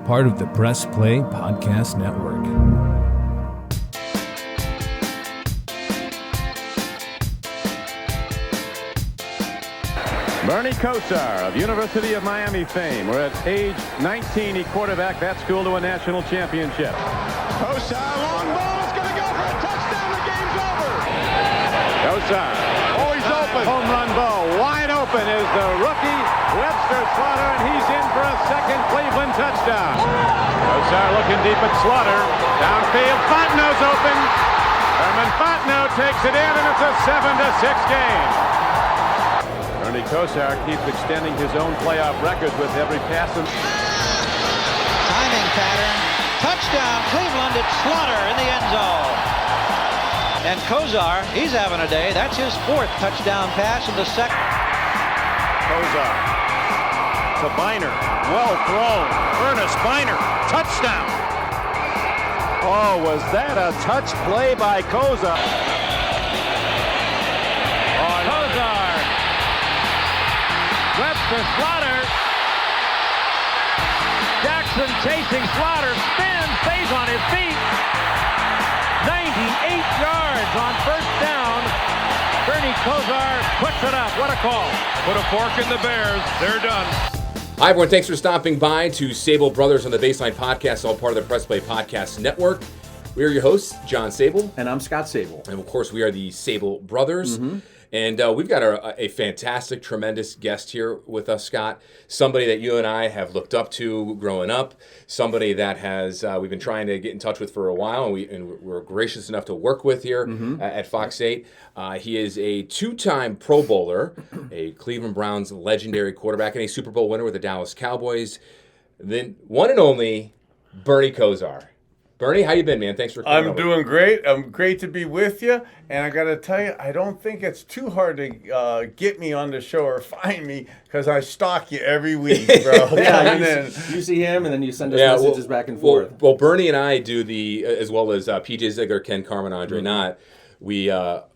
part of the Press Play Podcast Network. Bernie Kosar of University of Miami fame, where at age 19 he quarterbacked that school to a national championship. Kosar, long ball, is going to go for a touchdown. The game's over. Kosar, oh, he's open. Home run ball, wide open is the rookie Webster Slaughter, and he's in for a second Cleveland touchdown. Kosar looking deep at Slaughter. Downfield, Fontenot's open. Herman Fontenot takes it in, and it's a 7-6 game. Bernie Kosar keeps extending his own playoff records with every pass. Timing pattern. Touchdown, Cleveland. It's Slaughter in the end zone. And Kosar, he's having a day. That's his fourth touchdown pass in the second. Kosar to Biner. Well thrown. Ernest Biner. Touchdown. Oh, was that a touch play by Kosar? Kosar. Webster Slaughter. Jackson chasing Slaughter. Spins. Stays on his feet. 98 yards on first down. Bernie Kosar puts it up. What a call. Put a fork in the Bears. They're done. Hi, everyone. Thanks for stopping by to Sabol Brothers on the Baseline Podcast, all part of the Press Play Podcast Network. We are your hosts, John Sabol. And I'm Scott Sabol. And, of course, we are the Sabol Brothers. Mm-hmm. And we've got a fantastic, tremendous guest here with us, Scott. Somebody that you and I have looked up to growing up. Somebody that has we've been trying to get in touch with for a while, and we're gracious enough to work with here at Fox 8. He is a two-time Pro Bowler, a Cleveland Browns legendary quarterback, and a Super Bowl winner with the Dallas Cowboys. The one and only Bernie Kosar. Bernie, how you been, man? Thanks for coming over. I'm doing great. I'm great to be with you. And I got to tell you, I don't think it's too hard to get me on the show or find me because I stalk you every week, bro. Yeah, you see him, and then you send us messages back and forth. Well, Bernie and I do as well as PJ Ziegler, Ken Carmen, Andre Knott. We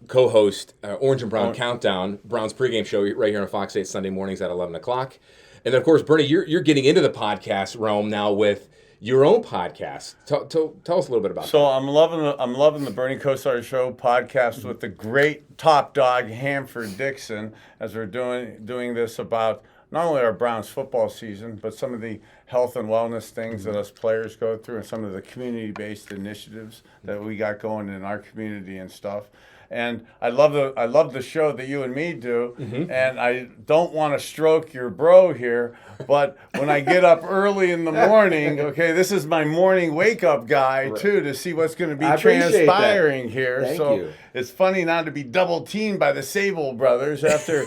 co-host Orange and Brown Countdown, Browns Pregame show right here on Fox 8 Sunday mornings at 11 o'clock. And then, of course, Bernie, you're getting into the podcast realm now with your own podcast. Tell us a little bit about that. So I'm loving the Bernie Kosar Show podcast with the great top dog Hanford Dixon as we're doing this about not only our Browns football season, but some of the health and wellness things that us players go through and some of the community-based initiatives that we got going in our community and stuff. And I love the show that you and me do, and I don't want to stroke your bro here, but when I get up early in the morning, okay, this is my morning wake-up guy, too, to see what's going to be transpiring here. Thank you. It's funny not to be double-teamed by the Sabol Brothers after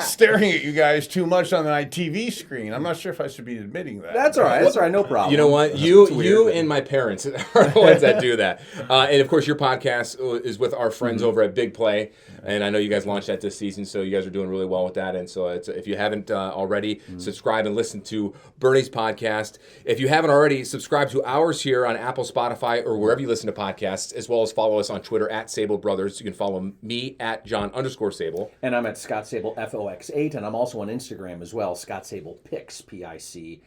staring at you guys too much on my TV screen. I'm not sure if I should be admitting that. That's all right. That's all right. No problem. You know what? You and my parents are the ones that do that. And, of course, your podcast is with our friends over at Big Play. And I know you guys launched that this season, so you guys are doing really well with that. And so if you haven't already, subscribe and listen to Bernie's podcast. If you haven't already, subscribe to ours here on Apple, Spotify, or wherever you listen to podcasts, as well as follow us on Twitter at Sabol Brothers. You can follow me at John_Sabol. And I'm at Scott Sabol FOX8, and I'm also on Instagram as well, Scott Sabol Pics, PIC.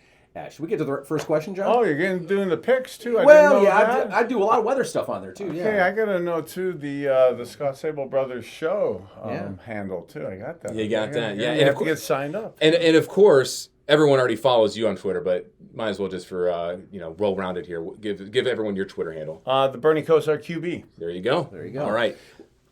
Should we get to the first question, John? Oh, you're doing the picks, too? I do a lot of weather stuff on there, too. Okay, yeah. I got to know, too, the Scott Sabol Brothers show handle, too. I got that. You got that, yeah. And have to get signed up. And of course, everyone already follows you on Twitter, but might as well just for, well-rounded here, give everyone your Twitter handle. The Bernie Kosar QB. There you go. All right.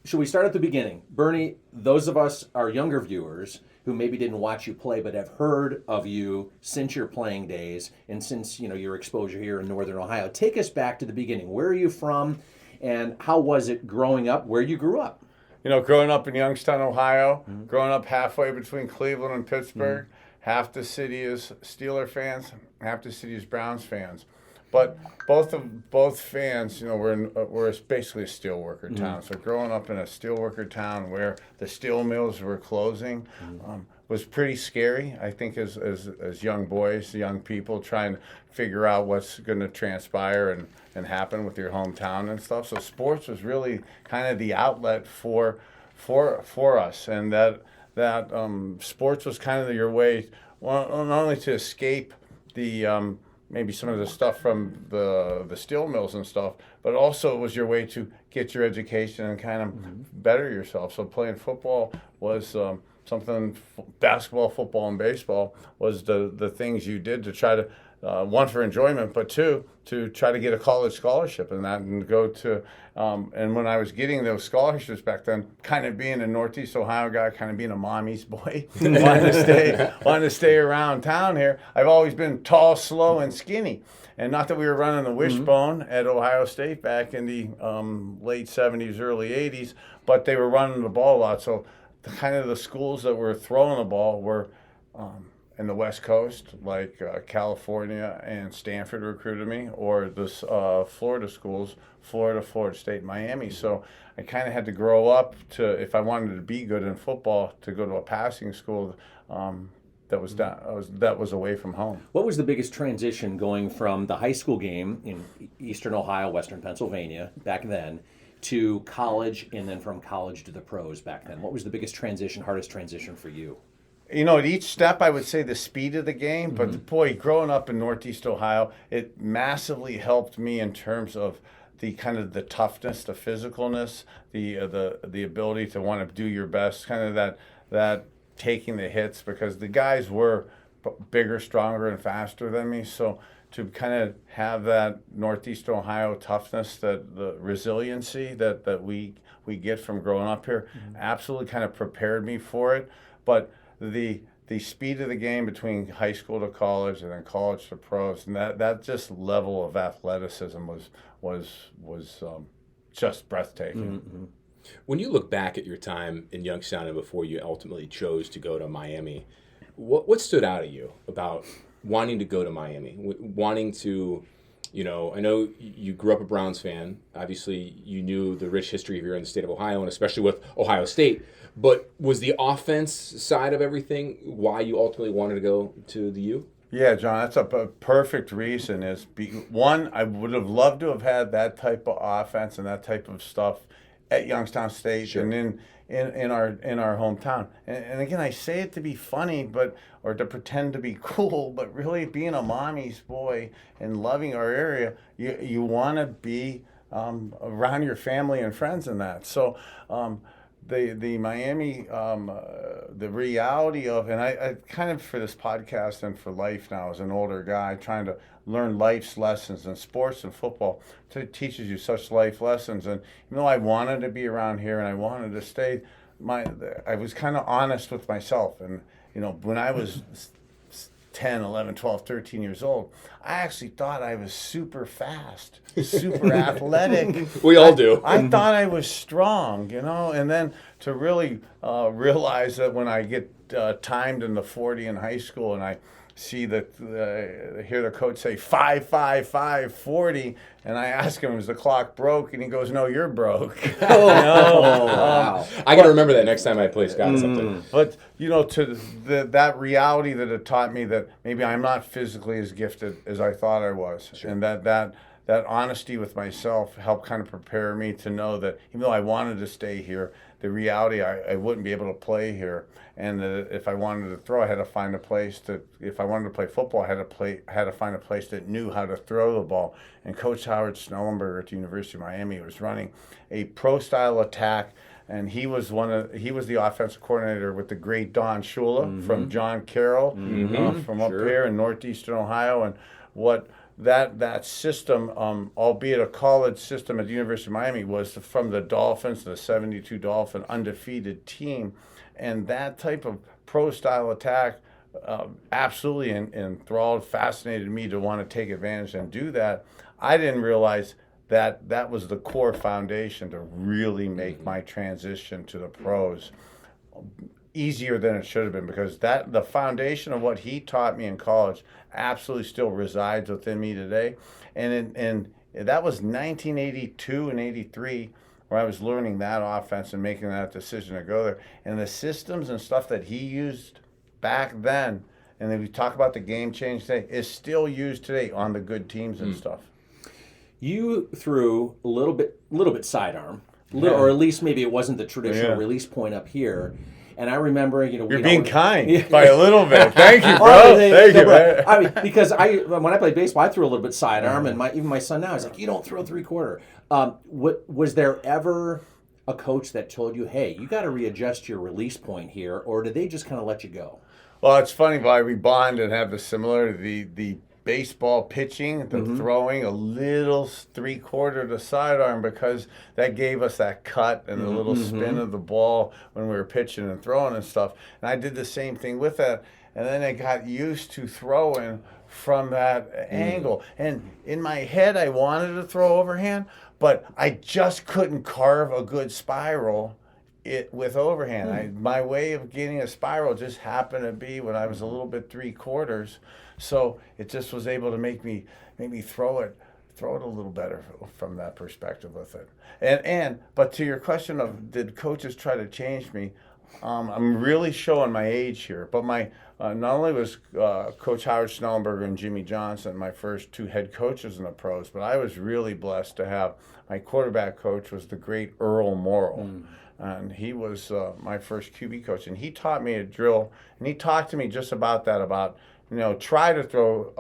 Should we start at the beginning? Bernie, those of us, our younger viewers, who maybe didn't watch you play but have heard of you since your playing days and since your exposure here in Northern Ohio, take us back to the beginning. Where are you from, and how was it growing up where you grew up? Growing up in Youngstown, Ohio, growing up halfway between Cleveland and Pittsburgh, half the city is Steeler fans, half the city is Browns fans. But both fans, we're basically a steelworker town. So growing up in a steelworker town where the steel mills were closing was pretty scary. I think as young boys, young people trying to figure out what's going to transpire and happen with your hometown and stuff. So sports was really kind of the outlet for us, and that sports was kind of your way, well, not only to escape the maybe some of the stuff from the steel mills and stuff, but also it was your way to get your education and kind of better yourself. So playing football was something, basketball, football, and baseball was the things you did to try to, one, for enjoyment, but two, to try to get a college scholarship and go to, and when I was getting those scholarships back then, kind of being a Northeast Ohio guy, kind of being a mommy's boy, wanted to stay around town here. I've always been tall, slow, and skinny. And not that we were running the wishbone at Ohio State back in the late 70s, early 80s, but they were running the ball a lot. So the schools that were throwing the ball were in the West Coast, like California and Stanford recruited me, or the Florida schools, Florida State, Miami. So I kind of had to grow up to, if I wanted to be good in football, to go to a passing school that was away from home. What was the biggest transition going from the high school game in Eastern Ohio, Western Pennsylvania back then, to college, and then from college to the pros back then? What was the biggest transition, hardest transition for you? At each step, I would say the speed of the game. But boy, growing up in Northeast Ohio, it massively helped me in terms of the kind of the toughness, the physicalness, the ability to want to do your best, kind of that taking the hits, because the guys were bigger, stronger, and faster than me. So to kind of have that Northeast Ohio toughness, that the resiliency that we get from growing up here, absolutely kind of prepared me for it. But the speed of the game between high school to college and then college to pros, and that just level of athleticism was just breathtaking. When you look back at your time in Youngstown and before you ultimately chose to go to Miami, what stood out at you about wanting to go to Miami, wanting to, I know you grew up a Browns fan. Obviously, you knew the rich history here in the state of Ohio, and especially with Ohio State. But was the offense side of everything why you ultimately wanted to go to the U? Yeah, John, that's a perfect reason. One, I would have loved to have had that type of offense and that type of stuff at Youngstown State and in our hometown. And again, I say it to be funny, or to pretend to be cool, but really being a mommy's boy and loving our area, you want to be around your family and friends and that. So the Miami, the reality of, and I kind of, for this podcast and for life now as an older guy, trying to learn life's lessons, and sports and football teaches you such life lessons. And even though I wanted to be around here and I wanted to stay, I was kind of honest with myself. And, when I was 10, 11, 12, 13 years old, I actually thought I was super fast, super athletic. We all do. I thought I was strong, and then to really realize that when I get timed in the 40 in high school, and I see hear the coach say 5.55 40, and I ask him, is the clock broke? And he goes, no, you're broke. Wow. I got to remember that next time I play Scott something. But to that reality that it taught me that maybe I'm not physically as gifted as I thought I was, and that honesty with myself helped kind of prepare me to know that even though I wanted to stay here, the reality I wouldn't be able to play here, and that if I wanted to throw, I had to find a place if I wanted to play football, I had to find a place that knew how to throw the ball. And Coach Howard Snellenberger at the University of Miami was running a pro-style attack, and he was the offensive coordinator with the great Don Shula from John Carroll from up here in northeastern Ohio, and what. That system, albeit a college system at the University of Miami, was from the Dolphins, the 72 Dolphin undefeated team. And that type of pro-style attack absolutely enthralled, fascinated me to want to take advantage and do that. I didn't realize that was the core foundation to really make my transition to the pros easier than it should have been, because the foundation of what he taught me in college absolutely still resides within me today. And that was 1982 and 83 where I was learning that offense and making that decision to go there. And the systems and stuff that he used back then, and then we talk about the game change today, is still used today on the good teams and stuff. You threw a little bit sidearm, or at least maybe it wasn't the traditional release point up here. And I remember, you're being kind by a little bit. Thank you, bro. Oh, Thank you, but, man. I mean, because when I played baseball, I threw a little bit sidearm, and even my son now is like, you don't throw 3/4. Was there ever a coach that told you, hey, you got to readjust your release point here, or did they just kind of let you go? Well, it's funny, why we bond and have the similar, the baseball pitching, the throwing, a little 3/4 to sidearm, because that gave us that cut and the little spin of the ball when we were pitching and throwing and stuff. And I did the same thing with that. And then I got used to throwing from that angle. And in my head, I wanted to throw overhand, but I just couldn't carve a good spiral with overhand. My way of getting a spiral just happened to be when I was a little bit 3/4, so it just was able to make me throw it a little better from that perspective with it. But to your question of did coaches try to change me, I'm really showing my age here. But my not only was Coach Howard Schnellenberger and Jimmy Johnson my first 2 head coaches in the pros, but I was really blessed to have my quarterback coach was the great Earl Morrill. And he was my first QB coach, and he taught me a drill, and he talked to me just about that, about try to throw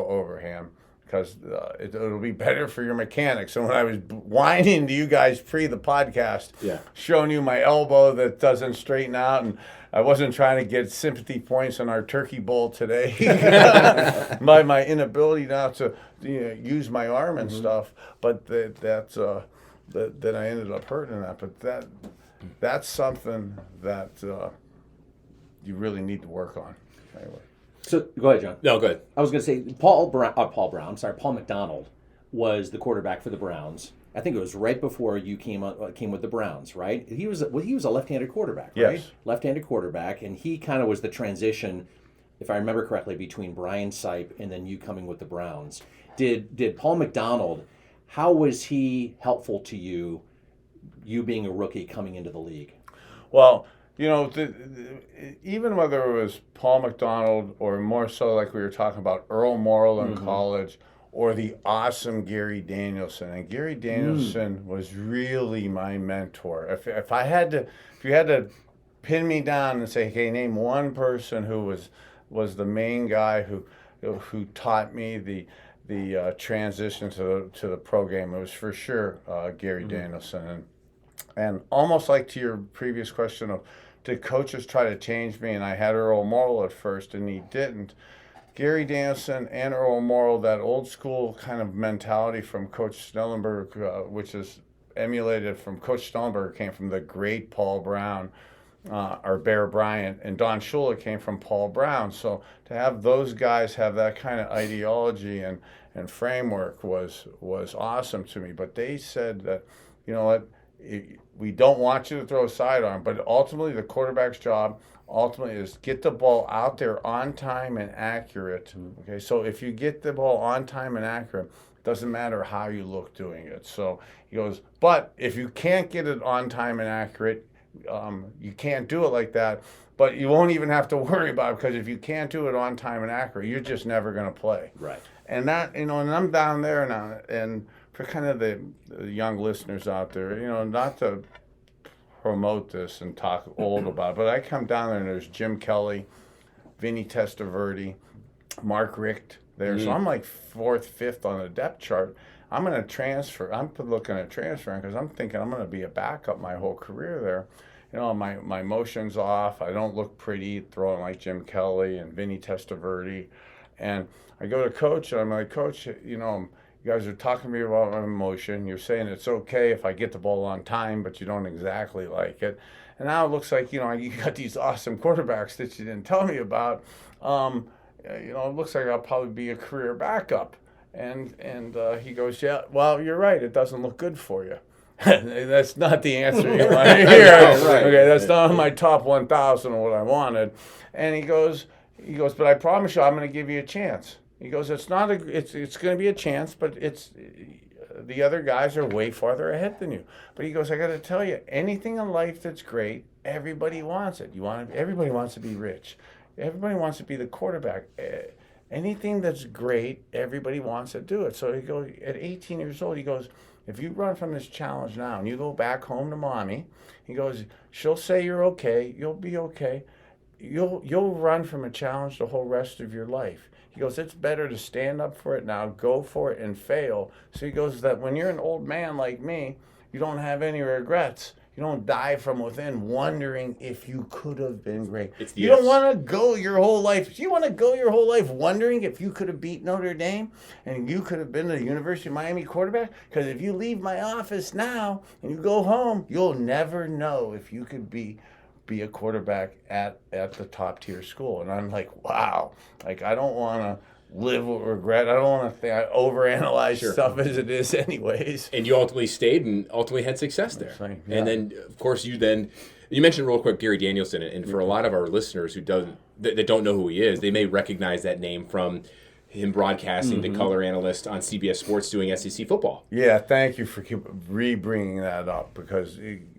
overhand, because it'll be better for your mechanics. So when I was whining to you guys pre the podcast, showing you my elbow that doesn't straighten out, and I wasn't trying to get sympathy points on our turkey bowl today by my inability now to use my arm and stuff, but that I ended up hurting that. But that's something that you really need to work on. Anyway. So go ahead, John. No, good. I was going to say Paul McDonald was the quarterback for the Browns. I think it was right before you came with the Browns, right? He was a left-handed quarterback, right? Yes. Left-handed quarterback, and he kind of was the transition, if I remember correctly, between Brian Sipe and then you coming with the Browns. Did Paul McDonald? How was he helpful to you being a rookie coming into the league? Well, even whether it was Paul McDonald or more so like we were talking about Earl Morrill in college, or the awesome Gary Danielson. And Gary Danielson was really my mentor. If you had to pin me down and say, hey, name one person who was the main guy who taught me the transition to the pro game, it was for sure Gary Danielson. And almost like to your previous question of did coaches try to change me, and I had Earl Morrill at first and he didn't. Gary Danielson and Earl Morrill, that old school kind of mentality from Coach Schnellenberger, which is emulated from Coach Schnellenberger, came from the great Paul Brown, or Bear Bryant, and Don Shula came from Paul Brown. So to have those guys have that kind of ideology and framework was awesome to me. But they said that, you know what, we don't want you to throw a sidearm, but ultimately the quarterback's job is get the ball out there on time and accurate. Okay, so if you get the ball on time and accurate, it doesn't matter how you look doing it. So he goes, but if you can't get it on time and accurate, you can't do it like that, but you won't even have to worry about it, because if you can't do it on time and accurate, you're just never going to play. Right. And that, and I'm down there now, and for kind of the young listeners out there, not to promote this and talk old about it, but I come down there and there's Jim Kelly, Vinny Testaverde, Mark Richt there. So I'm like 4th, 5th on the depth chart. I'm going to transfer. I'm looking at transferring because I'm thinking I'm going to be a backup my whole career there. My motion's off. I don't look pretty throwing like Jim Kelly and Vinny Testaverde. And I go to Coach and I'm like, Coach, you guys are talking to me about my motion. You're saying it's okay if I get the ball on time, but you don't exactly like it. And now it looks like, you got these awesome quarterbacks that you didn't tell me about. It looks like I'll probably be a career backup. And he goes, yeah, well, you're right. It doesn't look good for you. That's not the answer you want to hear. Right. Okay, that's not on my top 1,000 or what I wanted. And he goes, but I promise you, I'm going to give you a chance. He goes, it's going to be a chance, but the other guys are way farther ahead than you. But he goes, I got to tell you, anything in life that's great, everybody wants it. Everybody wants to be rich. Everybody wants to be the quarterback. anything that's great, everybody wants to do it. So he goes, at 18 years old, he goes, if you run from this challenge now and you go back home to mommy, he goes, she'll say you're okay, you'll be okay. You'll run from a challenge the whole rest of your life. He goes, it's better to stand up for it now, go for it, and fail. So he goes, that when you're an old man like me, you don't have any regrets. You don't die from within wondering if you could have been great. You don't want to go your whole life. Do you want to go your whole life wondering if you could have beat Notre Dame and you could have been the University of Miami quarterback? Because if you leave my office now and you go home, you'll never know if you could be a quarterback at the top tier school. And I'm like, wow. Like, I don't want to live with regret. I don't want to think I overanalyze stuff as it is anyways. And you ultimately stayed and ultimately had success there. Yeah. And then, of course, you mentioned real quick Gary Danielson, and for a lot of our listeners who that don't know who he is, they may recognize that name from him broadcasting the color analyst on CBS Sports doing SEC football. Yeah, thank you for re-bringing that up, because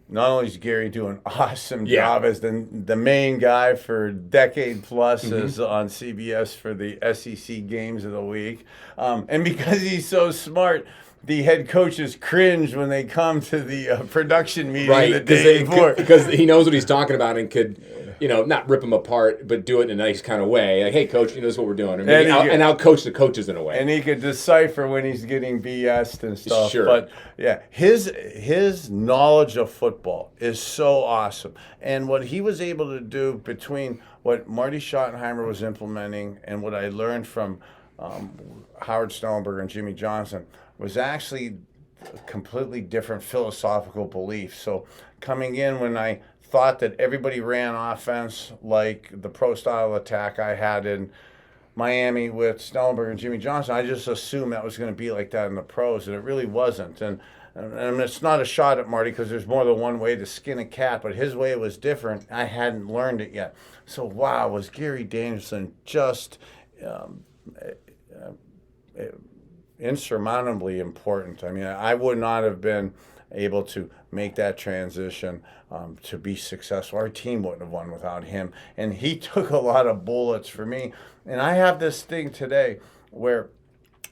not only is Gary doing an awesome job as the main guy for a decade plus as on CBS for the SEC games of the week, and because he's so smart, the head coaches cringe when they come to the production meeting the day before. Because he knows what he's talking about and could, not rip them apart, but do it in a nice kind of way. Like, hey, coach, this is what we're doing. And I'll coach the coaches in a way. And he could decipher when he's getting BS'd and stuff. Sure. But, yeah, his knowledge of football is so awesome. And what he was able to do between what Marty Schottenheimer was implementing and what I learned from Howard Snellenberger and Jimmy Johnson was actually a completely different philosophical belief. So coming in, when I thought that everybody ran offense like the pro-style attack I had in Miami with Snellenberger and Jimmy Johnson, I just assumed that was going to be like that in the pros, and it really wasn't. And it's not a shot at Marty, because there's more than one way to skin a cat, but his way was different. I hadn't learned it yet. So, wow, was Gary Danielson just insurmountably important. I mean, I would not have been able to make that transition to be successful. Our team wouldn't have won without him. And he took a lot of bullets for me. And I have this thing today where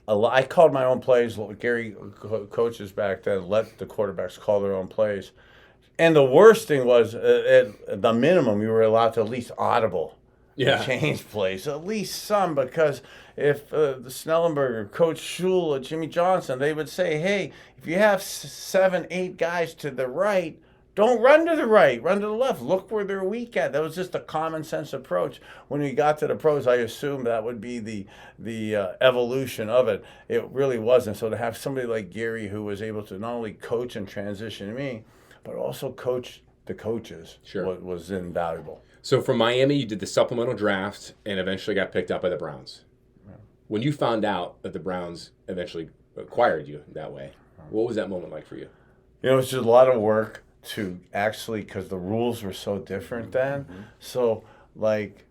I called my own plays. Gary coaches back then let the quarterbacks call their own plays. And the worst thing was, at the minimum, you were allowed to at least audible. Change plays, at least some, because if the Snellenberger, Coach Shula, Jimmy Johnson, they would say, hey, if you have 7, 8 guys to the right, don't run to the right, run to the left. Look where they're weak at. That was just a common sense approach. When we got to the pros, I assumed that would be the evolution of it. It really wasn't. So to have somebody like Gary, who was able to not only coach and transition me, but also coach the coaches, was invaluable. So from Miami, you did the supplemental draft and eventually got picked up by the Browns. When you found out that the Browns eventually acquired you that way, what was that moment like for you? It was just a lot of work to actually, because the rules were so different then. So, like,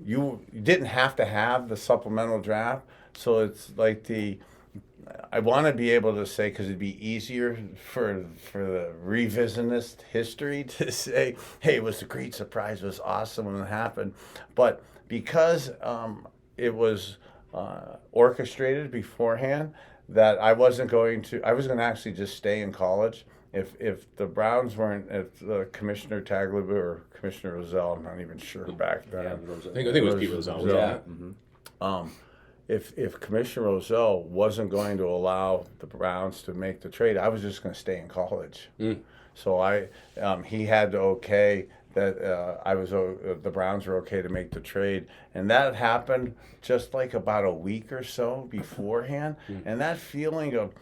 you didn't have to have the supplemental draft. So it's like I want to be able to say, because it'd be easier for the revisionist history to say, hey, it was a great surprise, it was awesome when it happened. But because it was orchestrated beforehand, that I was going to actually just stay in college. If the Browns weren't, if Commissioner Tagliabue or Commissioner Rozelle, I'm not even sure back then. I think it was Pete Rozelle. If Commissioner Rozelle wasn't going to allow the Browns to make the trade, I was just going to stay in college. So he had to okay that the Browns were okay to make the trade, and that happened just like about a week or so beforehand. And that feeling of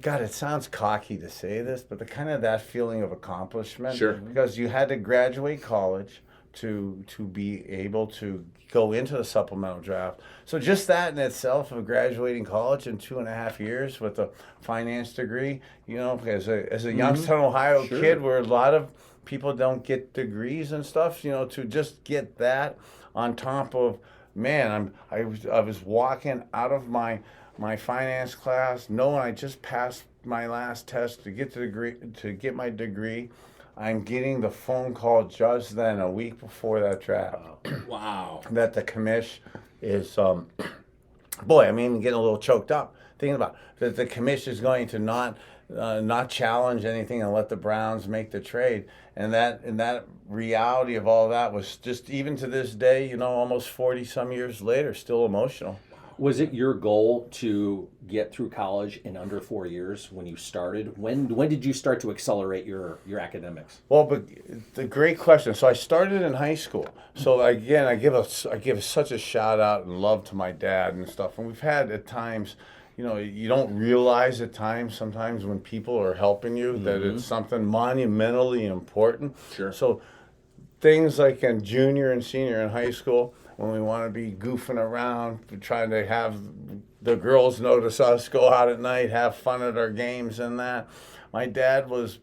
God, it sounds cocky to say this, but that feeling of accomplishment, because you had to graduate college to be able to go into the supplemental draft. So just that in itself, of graduating college in 2.5 years with a finance degree, as a Youngstown, Ohio kid, where a lot of people don't get degrees and stuff, to just get that on top of, man, I was walking out of my finance class knowing I just passed my last test to get my degree. I'm getting the phone call just then, a week before that draft, Wow. that the commish is, boy, I'm even getting a little choked up thinking about that the commish is going to not challenge anything and let the Browns make the trade. And that reality of all that was just, even to this day, almost 40 some years later, still emotional. Was it your goal to get through college in under 4 years when you started? When did you start to accelerate your academics? Well, but the great question. So I started in high school. So again, I give such a shout out and love to my dad and stuff. And we've had at times, you don't realize at times sometimes when people are helping you that it's something monumentally important. Sure. So things like in junior and senior in high school, when we want to be goofing around, trying to have the girls notice us, go out at night, have fun at our games and that. My dad was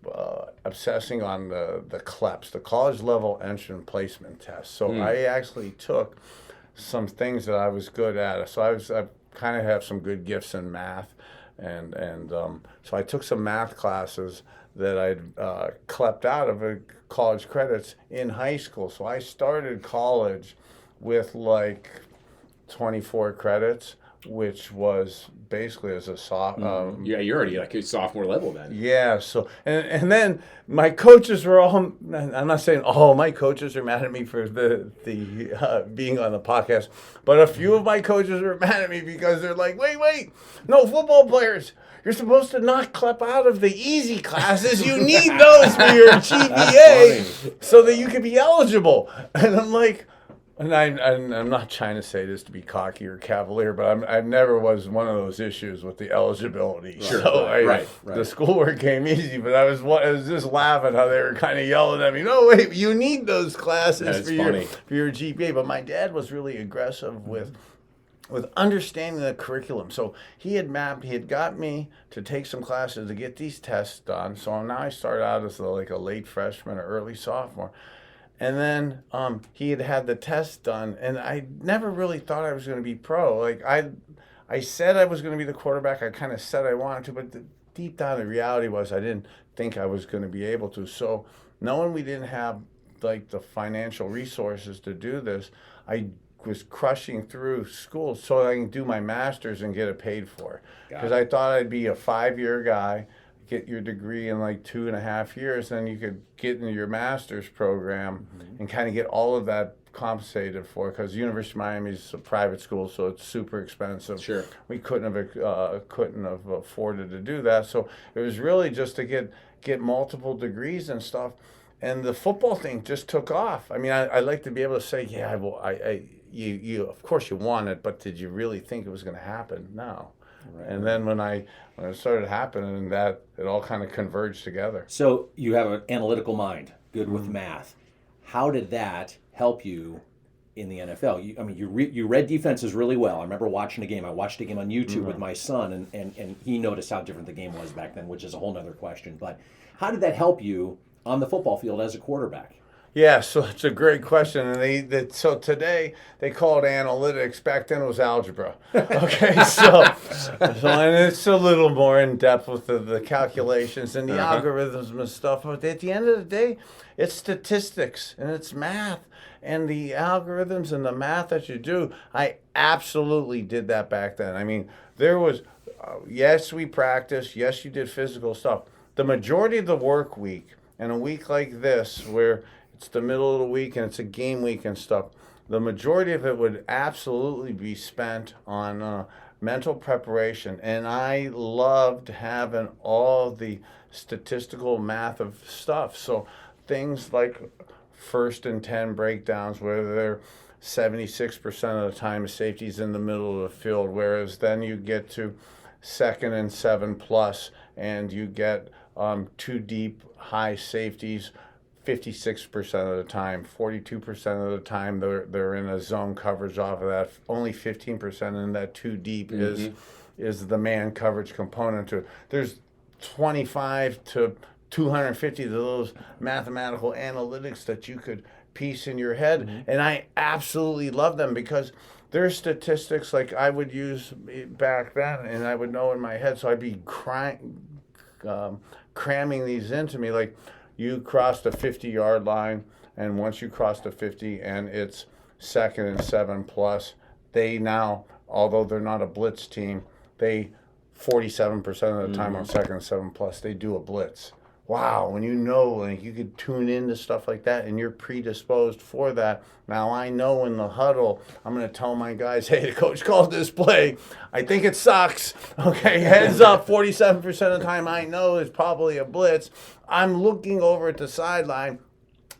obsessing on the CLEPs, the college level entrance placement test. So I actually took some things that I was good at. So I kind of have some good gifts in math, and so I took some math classes that I'd CLEPed out of college credits in high school. So I started college with like 24 credits, which was basically as a sophomore. Yeah, you're already like a sophomore level then. Yeah, so and then my coaches were all, I'm not saying all my coaches are mad at me for the being on the podcast, but a few of my coaches were mad at me because they're like, wait, no, football players, you're supposed to not CLEP out of the easy classes. You need those for your GPA so that you can be eligible. And I'm like, and I'm not trying to say this to be cocky or cavalier, but I never was one of those issues with the eligibility. Sure, So right. The schoolwork came easy, but I was just laughing how they were kind of yelling at me. No, wait, you need those classes for your GPA. But my dad was really aggressive with understanding the curriculum. So he had got me to take some classes to get these tests done. So now I started out as like a late freshman or early sophomore. And then he had the test done, and I never really thought I was going to be pro. Like I said I was going to be the quarterback. I kind of said I wanted to, but deep down the reality was I didn't think I was going to be able to. So knowing we didn't have like the financial resources to do this, I was crushing through school so I can do my master's and get it paid for. Because I thought I'd be a 5-year guy, get your degree in like 2.5 years, then you could get into your master's program and kind of get all of that compensated for, because University of Miami is a private school, so it's super expensive. Sure. We couldn't have afforded to do that, so it was really just to get multiple degrees and stuff. And the football thing just took off. I mean, I like to be able to say, yeah, well, you of course you want it, but did you really think it was going to happen? No. Right. And then when it started happening, that it all kind of converged together. So you have an analytical mind, good with math. How did that help you in the NFL? You read defenses really well. I remember watching a game. I watched a game on YouTube with my son, and he noticed how different the game was back then, which is a whole other question. But how did that help you on the football field as a quarterback? Yeah, so it's a great question, and so today they call it analytics. Back then it was algebra. Okay, so and it's a little more in depth with the calculations and the algorithms and stuff. But at the end of the day, it's statistics and it's math, and the algorithms and the math that you do. I absolutely did that back then. I mean, there was yes, we practiced. Yes, you did physical stuff. The majority of the work week, and a week like this where it's the middle of the week and it's a game week and stuff, the majority of it would absolutely be spent on mental preparation. And I loved having all the statistical math of stuff. So things like 1st and 10 breakdowns, where they're 76% of the time safety's in the middle of the field, whereas then you get to 2nd and 7+, and you get 2 deep high safeties 56% of the time. 42% of the time they're in a zone coverage off of that. Only 15% in that 2 deep is the man coverage component to it. There's 25 to 250 of those mathematical analytics that you could piece in your head, and I absolutely love them because they're statistics like I would use back then, and I would know in my head, so I'd be cramming these into me. Like, you cross the 50-yard line, and once you cross the 50 and it's 2nd and 7+, they now, although they're not a blitz team, they 47% of the time on 2nd and 7+, they do a blitz. Wow, when you know, like, you could tune into stuff like that and you're predisposed for that. Now I know in the huddle, I'm going to tell my guys, hey, the coach called this play. I think it sucks. Okay, heads up, 47% of the time I know it's probably a blitz. I'm looking over at the sideline.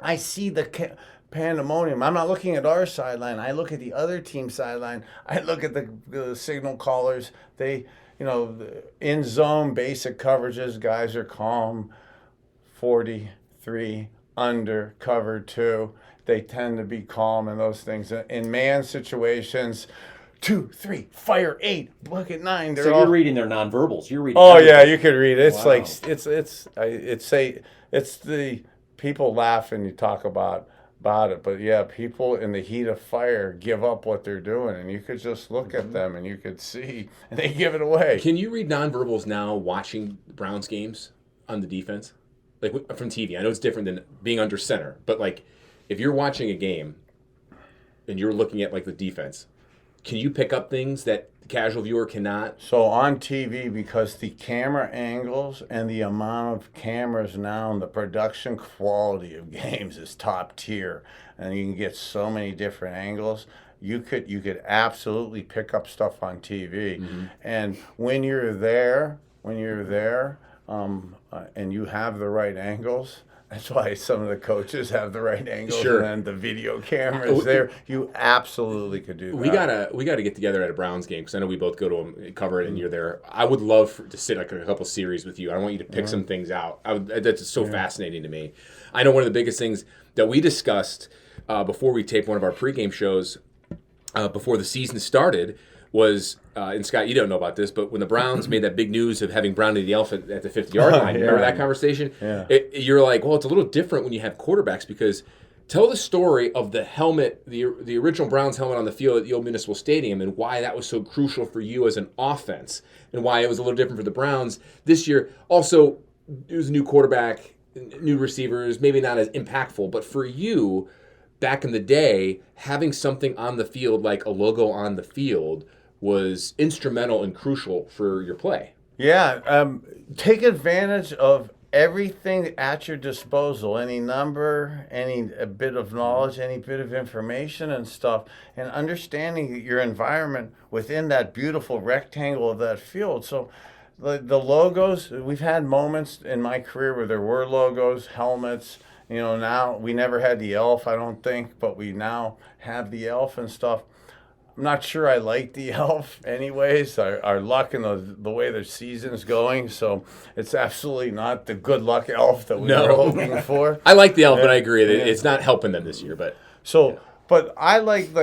I see the pandemonium. I'm not looking at our sideline. I look at the other team's sideline. I look at the signal callers. They, in zone basic coverages, guys are calm. 43 under cover 2. They tend to be calm in those things. In man situations, 2, 3, fire 8, look at 9. So you're reading their nonverbals. You're reading. Oh everything. yeah, you could read it. It's Wow. like it's the people laugh and you talk about it, but yeah, people in the heat of fire give up what they're doing, and you could just look at them and you could see, and they give it away. Can you read nonverbals now watching Browns games on the defense? Like from TV, I know it's different than being under center, but like if you're watching a game and you're looking at like the defense, can you pick up things that the casual viewer cannot? So on TV, because the camera angles and the amount of cameras now and the production quality of games is top tier, and you can get so many different angles, you could absolutely pick up stuff on TV. Mm-hmm. And when you're there, and you have the right angles. That's why some of the coaches have the right angles. Sure. And the video cameras there. You absolutely could do that. We gotta get together at a Browns game because I know we both go to them, cover it, and you're there. I would love to sit like a couple series with you. I want you to pick some things out. That's so fascinating to me. I know one of the biggest things that we discussed before we taped one of our pregame shows before the season started was, and Scott, you don't know about this, but when the Browns made that big news of having Brownie the Elf at the 50-yard line, remember that conversation? Yeah. You're like, well, it's a little different when you have quarterbacks because tell the story of the helmet, the original Browns helmet on the field at the old Municipal Stadium and why that was so crucial for you as an offense and why it was a little different for the Browns this year. Also, it was a new quarterback, new receivers, maybe not as impactful, but for you, back in the day, having something on the field like a logo on the field was instrumental and crucial for your play. Yeah, take advantage of everything at your disposal, any number, a bit of knowledge, any bit of information and stuff, and understanding your environment within that beautiful rectangle of that field. So the logos, we've had moments in my career where there were logos, helmets. Now we never had the elf, I don't think, but we now have the elf and stuff. I'm not sure I like the elf anyways, our luck and the way the season's going, so it's absolutely not the good luck elf that we were hoping for. I like the elf, but I agree that it's not helping them this year. But But I like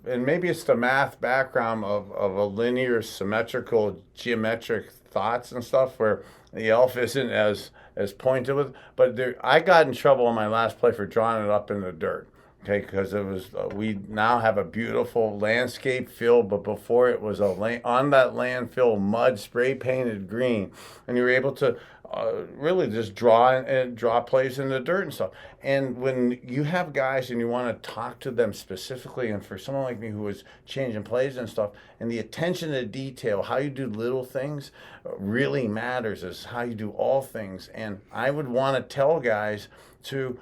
and maybe it's the math background of a linear, symmetrical, geometric thoughts and stuff where the elf isn't as pointed with. But I got in trouble on my last play for drawing it up in the dirt. Okay, because it was we now have a beautiful landscape field, but before it was on that landfill mud spray painted green, and you were able to really just draw plays in the dirt and stuff. And when you have guys and you want to talk to them specifically, and for someone like me who was changing plays and stuff, and the attention to detail, how you do little things really matters is how you do all things. And I would want to tell guys to,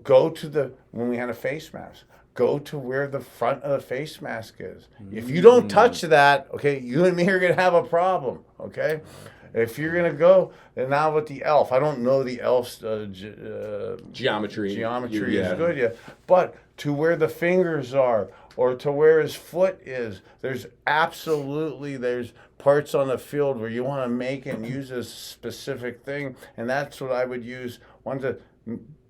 go to when we had a face mask, go to where the front of the face mask is. If you don't touch that, okay, you and me are going to have a problem, okay? If you're going to go, and now with the elf, I don't know the elf's geometry is good yet, but to where the fingers are or to where his foot is, there's parts on the field where you want to make and use a specific thing, and that's what I would use. One to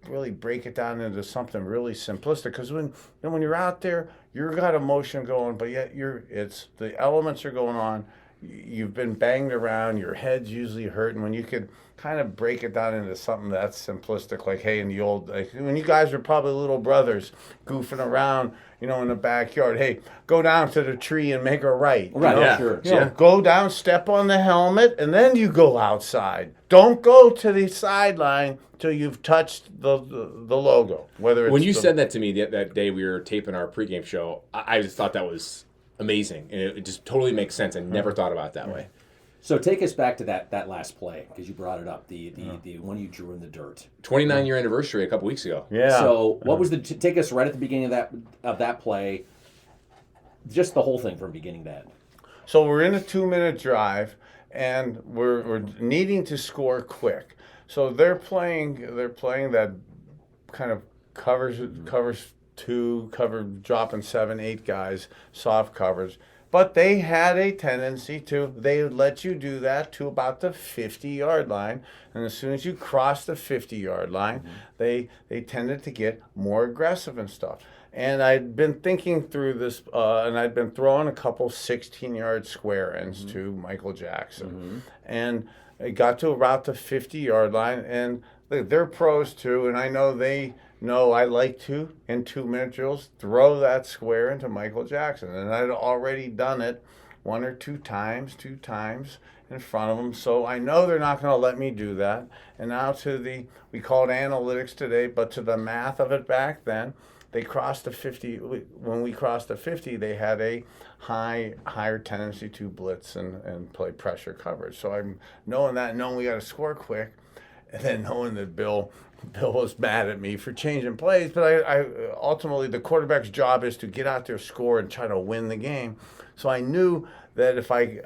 really break it down into something really simplistic, because when you're out there, you've got emotion going, but yet the elements are going on. you've been banged around, your head's usually hurting. When you could kind of break it down into something that's simplistic, like, hey, in the old, like, when you guys were probably little brothers goofing around, you know, in the backyard, hey, go down to the tree and make a right. Right, you know? Yeah. sure. You know, go down, step on the helmet, and then you go outside. Don't go to the sideline till you've touched the logo. Whether it's When you said that to me that day we were taping our pregame show, I just thought that was amazing, and it just totally makes sense. I never thought about it that way. So take us back to that last play, because you brought it up, the one you drew in the dirt. 29-year anniversary a couple weeks ago. Yeah. So what was take us right at the beginning of that play, just the whole thing from beginning to end. So we're in a 2-minute drive, and we're needing to score quick. So they're playing that kind of covers dropping 7, 8 guys, soft coverage. But they had a tendency they would let you do that to about the 50-yard line. And as soon as you cross the 50-yard line, they tended to get more aggressive and stuff. And I'd been thinking through this, and I'd been throwing a couple 16-yard square ends to Michael Jackson. And it got to about the 50-yard line, and they're pros too, and I know they know I like to, in 2-minute drills, throw that square into Michael Jackson. And I'd already done it 1 or 2 times in front of them, so I know they're not going to let me do that. And now we call it analytics today, but to the math of it back then, they crossed the 50. When we crossed the 50, they had a higher tendency to blitz and play pressure coverage. So I'm knowing we got to score quick, and then knowing that Bill was mad at me for changing plays. But I ultimately, the quarterback's job is to get out there, score, and try to win the game. So I knew that if I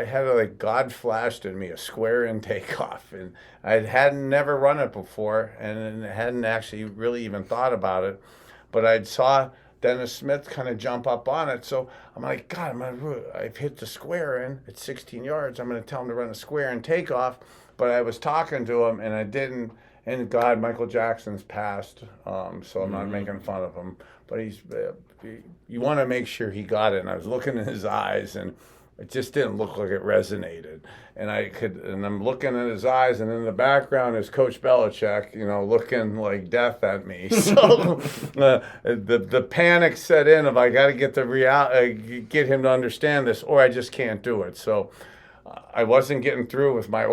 had God flashed in me a square in takeoff, and I hadn't never run it before, and hadn't actually really even thought about it. But I saw Dennis Smith kind of jump up on it. So I'm like, God, I've hit the square in. It's 16 yards. I'm going to tell him to run a square and take off. But I was talking to him, and I didn't. And God, Michael Jackson's passed, so I'm not making fun of him. But you want to make sure he got it. And I was looking in his eyes, and it just didn't look like it resonated. And I'm looking in his eyes, and in the background is Coach Belichick, looking like death at me. So the panic set in of I got to get him to understand this, or I just can't do it. So I wasn't getting through with my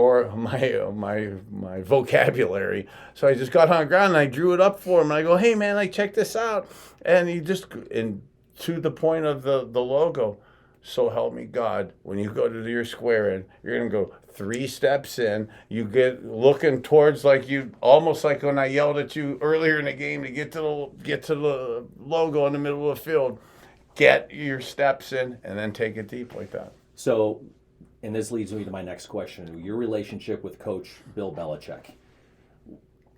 vocabulary. So I just got on the ground and I drew it up for him. And I go, hey man, check this out. And he to the point of the logo. So help me God, when you go to do your square in, you're going to go 3 steps in. You get looking towards almost like when I yelled at you earlier in the game to get to the logo in the middle of the field. Get your steps in and then take it deep like that. So, and this leads me to my next question: your relationship with Coach Bill Belichick.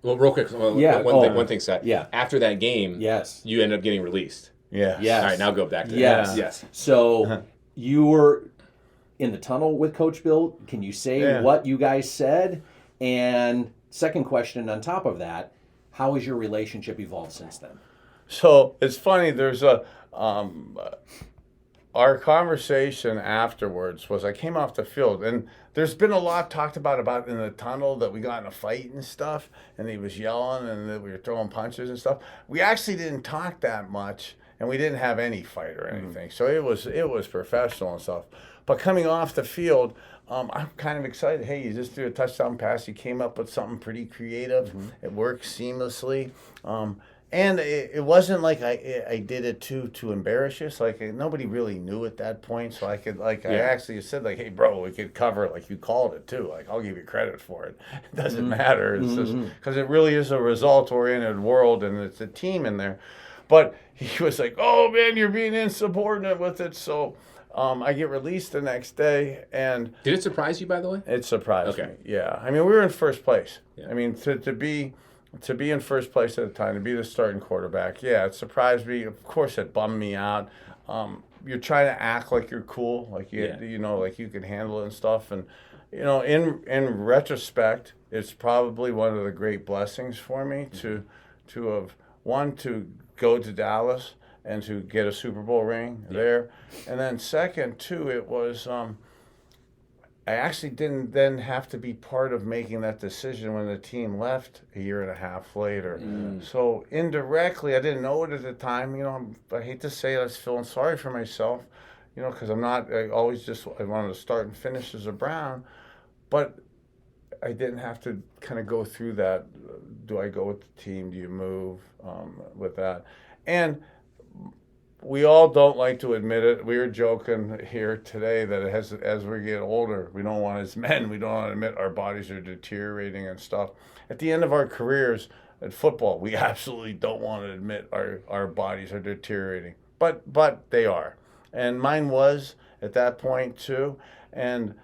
Well, real quick, one thing, Seth. Yeah. After that game, yes, you end up getting released. Yeah. Yes. All right, now go back to yes. that. Yes. So you were in the tunnel with Coach Bill. Can you say what you guys said? And second question on top of that, how has your relationship evolved since then? So it's funny. There's our conversation afterwards was I came off the field, and there's been a lot talked about in the tunnel that we got in a fight and stuff, and he was yelling and that we were throwing punches and stuff. We actually didn't talk that much, and we didn't have any fight or anything. So it was professional and stuff. But coming off the field, I'm kind of excited. Hey, you just threw a touchdown pass. You came up with something pretty creative. It worked seamlessly. And it wasn't like I did it to embarrass you. So nobody really knew at that point. So I could I actually said hey bro, we could cover it like you called it too. I'll give you credit for it. It doesn't matter. It's just because it really is a result-oriented world, and it's a team in there. But he was like, oh man, you're being insubordinate with it. So I get released the next day, and did it surprise you, by the way? It surprised me. Yeah, I mean we were in first place. Yeah. I mean to be in first place at the time, to be the starting quarterback, it surprised me. Of course, it bummed me out. You're trying to act like you're cool, like you can handle it and stuff. And in retrospect, it's probably one of the great blessings for me to go to Dallas and to get a Super Bowl ring there, and then second too, it was I actually didn't then have to be part of making that decision when the team left a year and a half later. So indirectly, I didn't know it at the time. I hate to say it, I was feeling sorry for myself, because I wanted to start and finish as a Brown. But I didn't have to kind of go through that. Do I go with the team? Do you move with that? And we all don't like to admit it. We were joking here today that as we get older, we don't want, as men, we don't want to admit our bodies are deteriorating and stuff. At the end of our careers at football, we absolutely don't want to admit our bodies are deteriorating. But they are. And mine was at that point too. And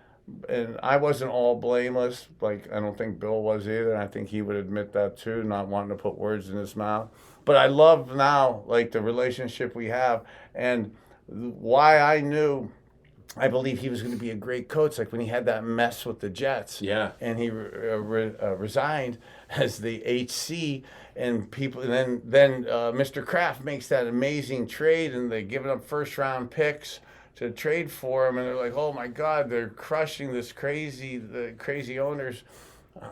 I wasn't all blameless. Like, I don't think Bill was either. And I think he would admit that too, not wanting to put words in his mouth. But I love now, like, the relationship we have, and why I believe he was going to be a great coach. Like when he had that mess with the Jets, and he resigned as the HC, and then Mr. Kraft makes that amazing trade, and they give up first-round picks to trade for him, and they're like, oh my God, they're crushing the crazy owners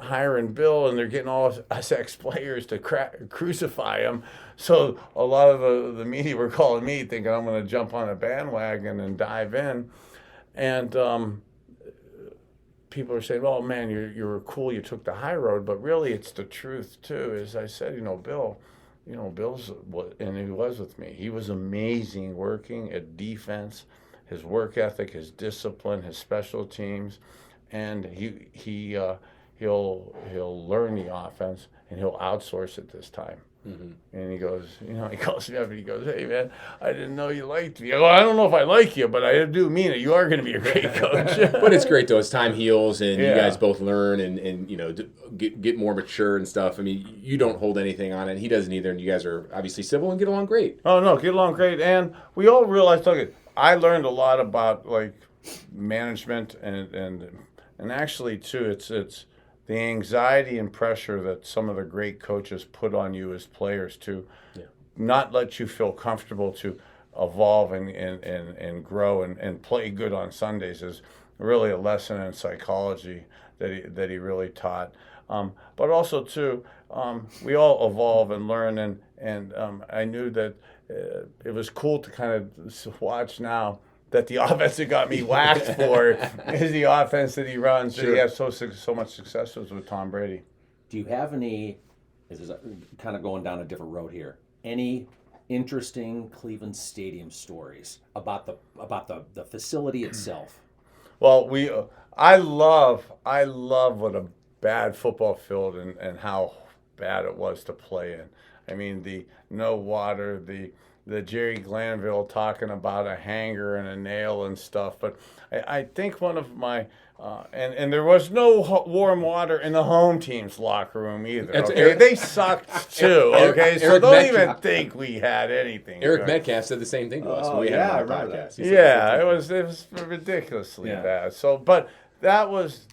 hiring Bill, and they're getting all us ex-players to crucify him. So a lot of the media were calling me, thinking I'm going to jump on a bandwagon and dive in. And people are saying, oh man, you were cool, you took the high road. But really, it's the truth too. As I said, Bill's, and he was with me. He was amazing working at defense, his work ethic, his discipline, his special teams, and he'll learn the offense, and he'll outsource it this time. And he goes, he calls me up and he goes, hey man, I didn't know you liked me. I go, I don't know if I like you, but I do mean it. You are going to be a great coach. But it's great though, as time heals and you guys both learn and get more mature and stuff. I mean, you don't hold anything on it. He doesn't either, and you guys are obviously civil and get along great. Oh no, get along great. And we all realized, look, I learned a lot about like management and actually too, it's the anxiety and pressure that some of the great coaches put on you as players to not let you feel comfortable to evolve and grow and play good on Sundays is really a lesson in psychology that he really taught. But also too, we all evolve and learn, and I knew that it was cool to kind of watch now that the offense that got me whacked for is the offense that he runs. Sure. That he has so much success with Tom Brady. Do you have any, this is kind of going down a different road here, any interesting Cleveland Stadium stories about the facility itself? Well, I love what a bad football field and how bad it was to play in. I mean, the no water, the Jerry Glanville talking about a hanger and a nail and stuff. But I think one of my, and there was no warm water in the home team's locker room either. Okay? They sucked too, okay? So don't even think we had anything. Eric Metcalf said the same thing to us when we had our podcast. Yeah, it was ridiculously bad. So, but that was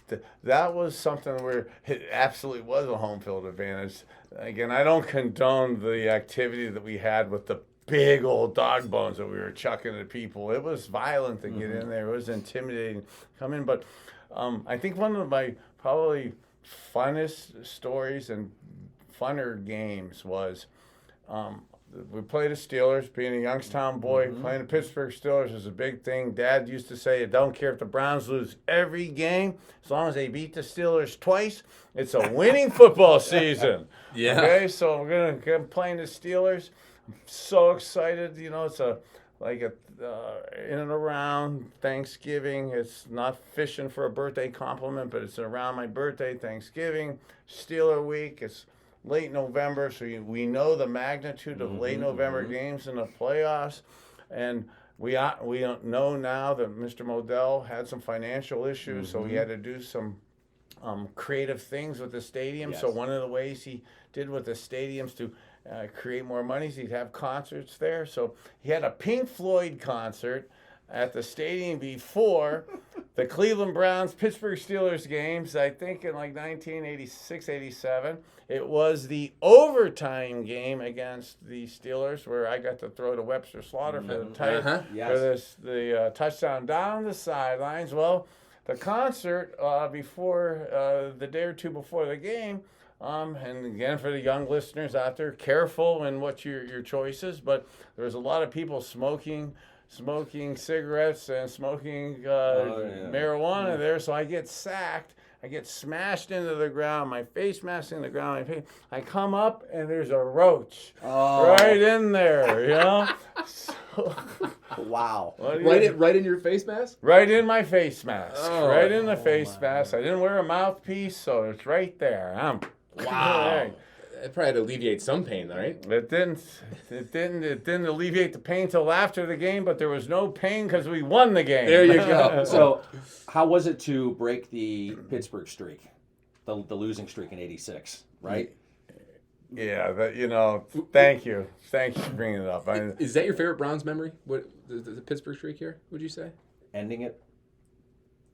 something where it absolutely was a home field advantage. Again, I don't condone the activity that we had with the big old dog bones that we were chucking at people. It was violent to get in there. It was intimidating to come in. But I think one of my probably funnest stories and funner games was we played the Steelers. Being a Youngstown boy, playing the Pittsburgh Steelers is a big thing. Dad used to say, I don't care if the Browns lose every game, as long as they beat the Steelers twice, it's a winning football season. Yeah. Okay, so we're going to get playing the Steelers. I'm so excited. It's in and around Thanksgiving. It's not fishing for a birthday compliment, but it's around my birthday, Thanksgiving, Steeler week. It's late November, so we know the magnitude of late November games in the playoffs. And we don't know now that Mr. Modell had some financial issues, so he had to do some creative things with the stadium. Yes. So one of the ways he did with the stadiums to create more money, he'd have concerts there. So he had a Pink Floyd concert at the stadium before the Cleveland Browns Pittsburgh Steelers games, I think in like 1986, 87. It was the overtime game against the Steelers where I got to throw to Webster Slaughter for the touchdown down the sidelines. Well, the concert before the day or two before the game. And again, for the young listeners out there, careful in what your choices. But there's a lot of people smoking cigarettes and smoking marijuana there. So I get sacked. I get smashed into the ground. My face smashed into the ground. I come up and there's a roach right in there. You know. So, Wow. Right in your face mask? Right in my face mask. Oh, right in the face mask. I didn't wear a mouthpiece, so it's right there. Wow. It probably had to alleviate some pain, right? It didn't alleviate the pain till after the game, but there was no pain because we won the game. There you go. So, how was it to break the Pittsburgh streak, the losing streak in '86? Right. Yeah, thank you for bringing it up. Is that your favorite Browns memory? What the Pittsburgh streak here? Would you say? Ending it.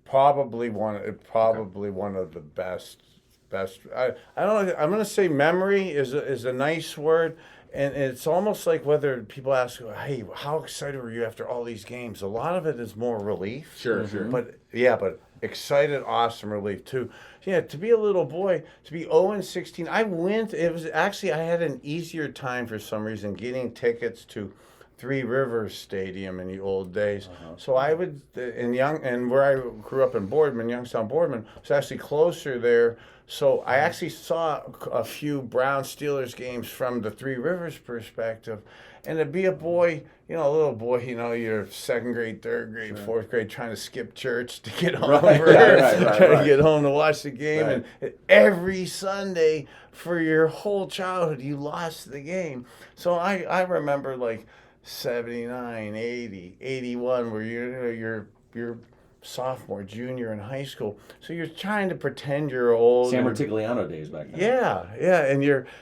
Probably one of the best. I don't know. I'm going to say memory is a nice word, and it's almost like whether people ask, "Hey, how excited were you after all these games?" A lot of it is more relief. Sure. But excited, awesome relief too. Yeah, to be a little boy, to be 0-16. I had an easier time for some reason getting tickets to Three Rivers Stadium in the old days. So I would where I grew up in Boardman, Youngstown Boardman, was actually closer there. So I actually saw a few Browns Steelers games from the Three Rivers perspective. And to be a boy, a little boy, you're second grade, third grade, fourth grade, trying to skip church to get home, trying to get home to watch the game. Right. And every Sunday for your whole childhood, you lost the game. So I remember like 79, 80, 81, where you're sophomore, junior in high school. So you're trying to pretend you're old. San Martigliano days back then. Yeah, and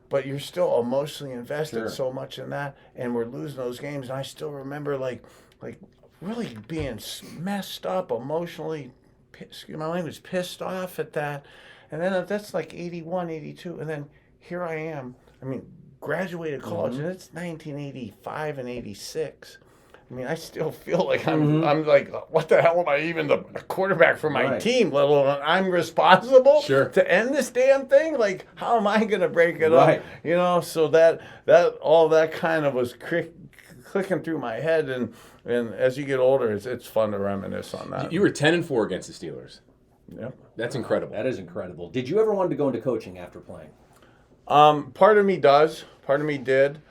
but you're still emotionally invested so much in that, and we're losing those games. And I still remember like really being messed up emotionally. Excuse my language, pissed off at that. And then that's like 81, 82, and then here I am. Graduated college, and it's 1985 and 86. I still feel like I'm like, what the hell am I even the quarterback for my team, let alone I'm responsible to end this damn thing? Like, how am I going to break it up? So that all that kind of was clicking through my head, and as you get older, it's fun to reminisce on that. You were 10-4 against the Steelers. Yep. That's incredible. That is incredible. Did you ever want to go into coaching after playing? Part of me does. Part of me did.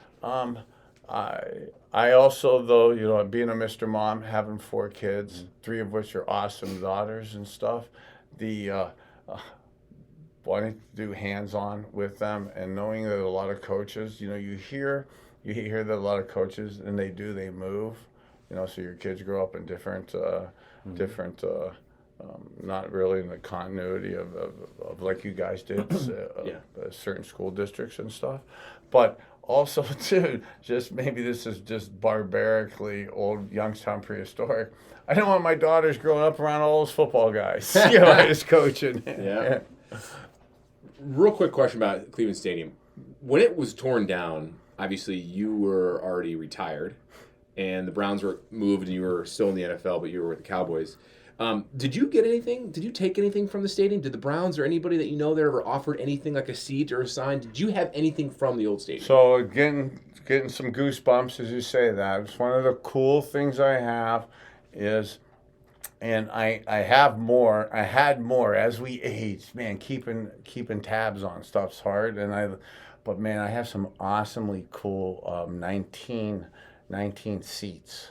I also, though, being a Mr. Mom, having 4 kids, 3 of which are awesome daughters and stuff, wanting to do hands-on with them and knowing that a lot of coaches, you hear that a lot of coaches, and they move, so your kids grow up in different, not really in the continuity of like you guys did, certain school districts and stuff, but also too, just maybe this is just barbarically old Youngstown prehistoric. I don't want my daughters growing up around all those football guys, just coaching. Yeah. Real quick question about Cleveland Stadium. When it was torn down, obviously you were already retired, and the Browns were moved, and you were still in the NFL, but you were with the Cowboys. Did you get anything? Did you take anything from the stadium? Did the Browns or anybody that there ever offered anything like a seat or a sign? Did you have anything from the old stadium? So getting some goosebumps as you say that. It's one of the cool things I have is, and I have more. I had more as we age. Man, keeping tabs on stuff's hard. But man, I have some awesomely cool 19 seats.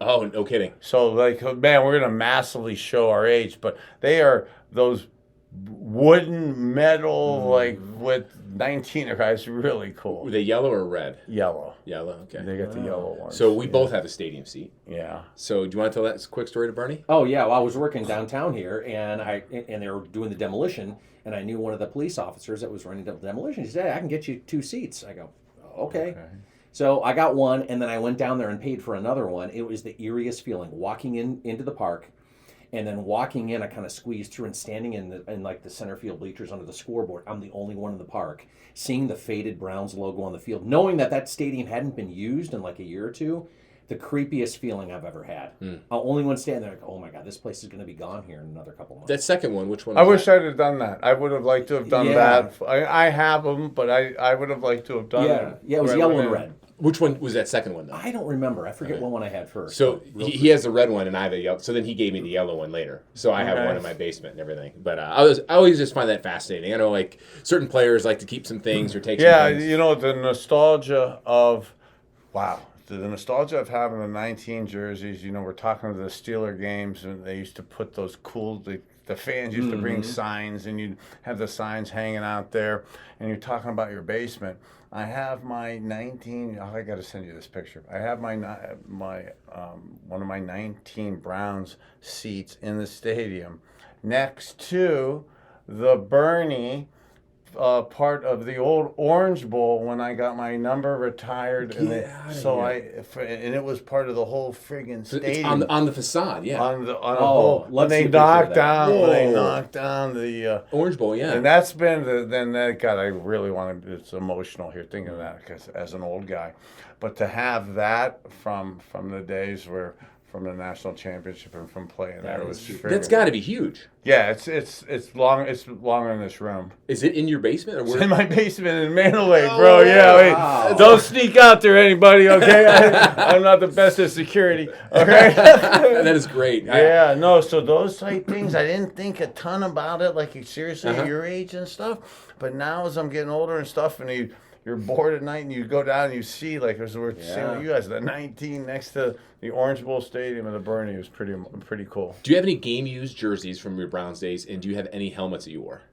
Oh, no kidding. So, man, we're going to massively show our age, but they are those wooden metal, with 19 of guys, really cool. Were they yellow or red? Yellow. Yellow, okay. They got the yellow ones. So we both have a stadium seat. Yeah. So do you want to tell that quick story to Bernie? Oh, yeah. Well, I was working downtown here, and they were doing the demolition, and I knew one of the police officers that was running the demolition. He said, hey, I can get you 2 seats. I go, okay. So I got one, and then I went down there and paid for another one. It was the eeriest feeling, walking into the park, and then walking in, I kind of squeezed through and standing in the center field bleachers under the scoreboard. I'm the only one in the park, seeing the faded Browns logo on the field, knowing that stadium hadn't been used in like a year or two. the creepiest feeling I've ever had. Only one standing there, like, oh my God, this place is going to be gone here in another couple months. That second one, which one? I wish that? I'd have done that. I would have liked to have done that. I have them, but I would have liked to have done them. Yeah, it was yellow and red. Which one was that second one, though? I don't remember. I forget what one I had first. So he has the red one, and I have the yellow. So then he gave me the yellow one later. So I have one in my basement and everything. But I always just find that fascinating. I know, like, certain players like to keep some things or take some things. Yeah, you know, the nostalgia of, the nostalgia of having the 19 jerseys. You know, we're talking to the Steeler games, and they used to put those cool, the fans used to bring signs, and you'd have the signs hanging out there, and you're talking about your basement. I have my 19. I got to send you this picture. I have my one of my 19 Browns seats in the stadium, next to the Bernie part of the old Orange Bowl when I got my number retired, and it was part of the whole friggin' stadium. It's on the facade, yeah. When they knocked down the Orange Bowl, yeah. And that's been I really want to. It's emotional here thinking of that because as an old guy, but to have that from the days where. From the national championship and from playing there, it was that's got to be huge. Yeah, it's long. It's longer in this room. Is it in your basement or where? It's in my basement in Mandalay, bro. Wow. Don't sneak out there, anybody. Okay, I'm not the best at security. Okay, that is great. No. So those type things, I didn't think a ton about it. Like seriously, at your age and stuff. But now as I'm getting older and stuff, and you're bored at night and you go down and you see, like, as we're seeing with you guys, the 19 next to the Orange Bowl Stadium and the Bernie is pretty cool. Do you have any game-used jerseys from your Browns days, and do you have any helmets that you wore?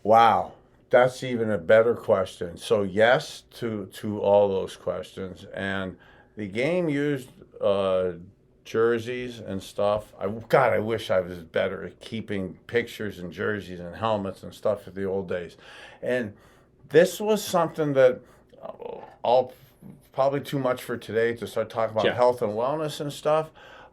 Wow. That's even a better question. So yes to all those questions. And the game-used jerseys and stuff, I wish I was better at keeping pictures and jerseys and helmets and stuff of the old days. And this was something that probably too much for today to start talking about health and wellness and stuff.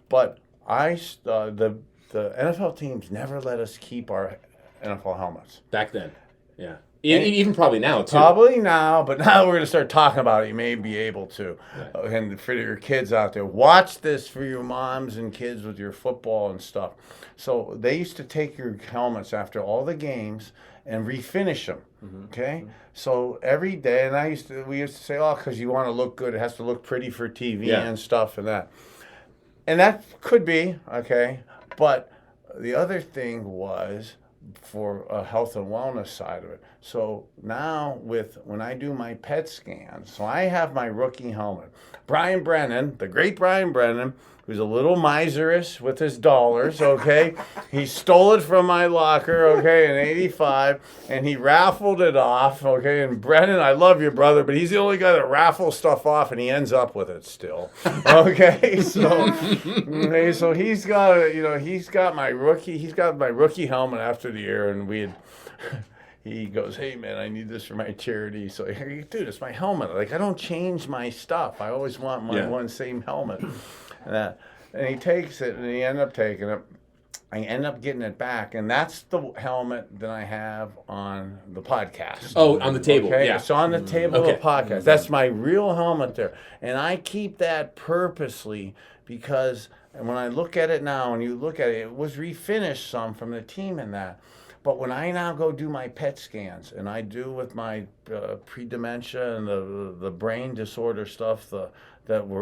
But the NFL teams never let us keep our NFL helmets. Back then, yeah. Even probably now, too. Probably now, but now we're going to start talking about it. You may be able to. Right. And for your kids out there, watch this for your moms and kids with your football and stuff. So they used to take your helmets after all the games and refinish them. Okay, so every day, and we used to say, because you want to look good, it has to look pretty for TV and stuff and that. And that could be, okay, but the other thing was for a health and wellness side of it. So now when I do my PET scans, so I have my rookie helmet. Brian Brennan, the great Brian Brennan, who's a little miserish with his dollars, okay? He stole it from my locker, okay, in '85, and he raffled it off, okay? And Brennan, I love you, brother, but he's the only guy that raffles stuff off, and he ends up with it still, okay? So he's got my rookie helmet after the year, and he goes, hey, man, I need this for my charity. So, dude, it's my helmet. Like, I don't change my stuff. I always want my one same helmet. And he takes it, and he ended up taking it. I end up getting it back, and that's the helmet that I have on the podcast. Oh, on the table, yeah. It's on the table of the podcast. That's my real helmet there. And I keep that purposely because when I look at it now, and you look at it, it was refinished some from the team and that. But when I now go do my PET scans, and I do with my pre-dementia and the brain disorder stuff that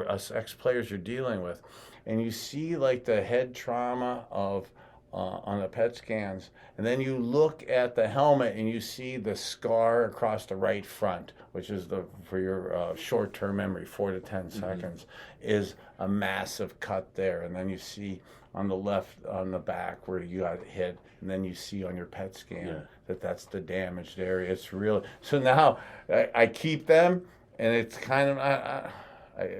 us ex-players are dealing with, and you see like the head trauma of on the PET scans, and then you look at the helmet and you see the scar across the right front, which is for your short-term memory, 4 to 10 seconds, is a massive cut there, and then you see on the left, on the back where you got hit, and then you see on your PET scan that's the damaged area. It's real. So now I keep them, and it's kind of I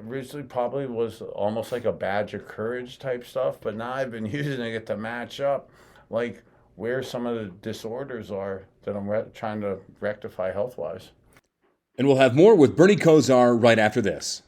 originally probably was almost like a badge of courage type stuff, but now I've been using it to match up like where some of the disorders are that I'm trying to rectify health-wise. And we'll have more with Bernie Kosar right after this.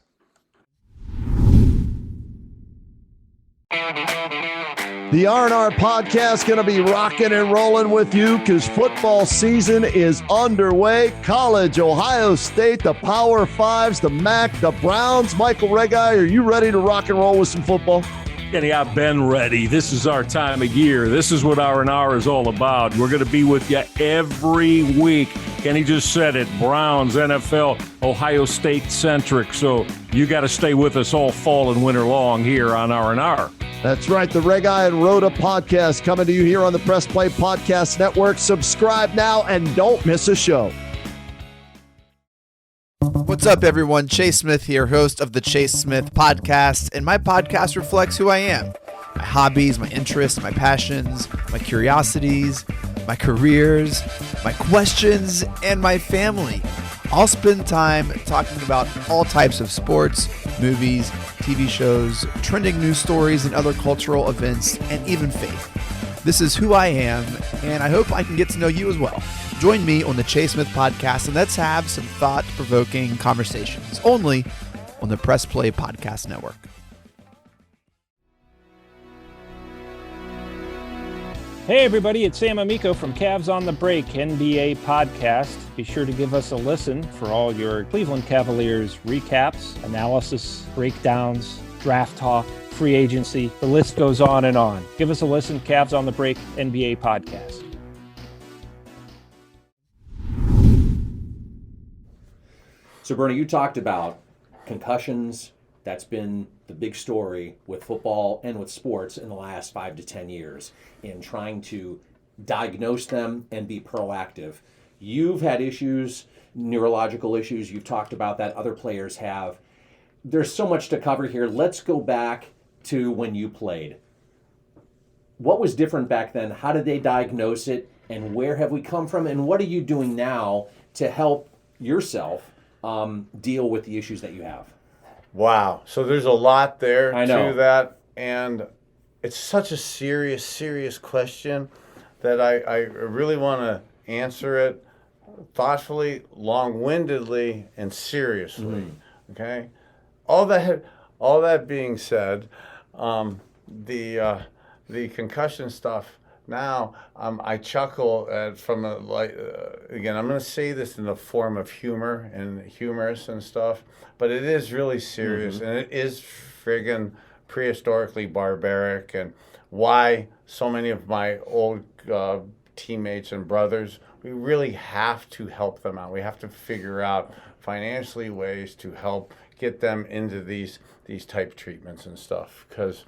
The R&R podcast going to be rocking and rolling with you because football season is underway. College, Ohio State, the Power Fives, the MAC, the Browns. Michael Regai, are you ready to rock and roll with some football? Kenny, I've been ready. This is our time of year. This is what R&R is all about. We're going to be with you every week. Kenny just said it. Browns, NFL, Ohio State centric. So you got to stay with us all fall and winter long here on R&R. That's right. The Regai and Rhoda podcast coming to you here on the Press Play Podcast Network. Subscribe now and don't miss a show. What's up, everyone? Chase Smith here, host of the Chase Smith Podcast, and my podcast reflects who I am. My hobbies, my interests, my passions, my curiosities, my careers, my questions, and my family. I'll spend time talking about all types of sports, movies, TV shows, trending news stories, and other cultural events, and even faith. This is who I am, and I hope I can get to know you as well. Join me on the Chase Smith Podcast, and let's have some thought-provoking conversations, only on the Press Play Podcast Network. Hey everybody, it's Sam Amico from Cavs on the Break NBA podcast. Be sure to give us a listen for all your Cleveland Cavaliers recaps, analysis, breakdowns, draft talk, free agency. The list goes on and on. Give us a listen, Cavs on the Break NBA podcast. So, Bernie, you talked about concussions. That's been the big story with football and with sports in the last 5 to 10 years in trying to diagnose them and be proactive. You've had issues, neurological issues. You've talked about that. Other players have. There's so much to cover here. Let's go back to when you played. What was different back then? How did they diagnose it? And where have we come from? And what are you doing now to help yourself deal with the issues that you have? Wow. So there's a lot there to that. And it's such a serious question that I really want to answer it thoughtfully, long-windedly, and seriously. Okay? All that being said, the concussion stuff, now I chuckle at again, I'm going to say this in the form of humor and humorous and stuff, but it is really serious, and it is friggin' prehistorically barbaric, and why so many of my old teammates and brothers, we really have to help them out. We have to figure out financially ways to help get them into these type treatments and stuff, because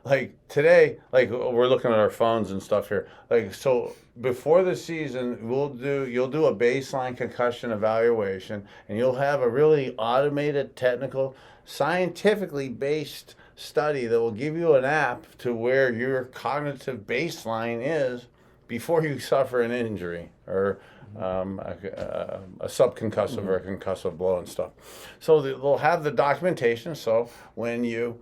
like today, like we're looking at our phones and stuff here, like, so before the season you'll do a baseline concussion evaluation, and you'll have a really automated, technical, scientifically based study that will give you an app to where your cognitive baseline is before you suffer an injury or a subconcussive or a concussive blow and stuff. So they'll have the documentation, so when you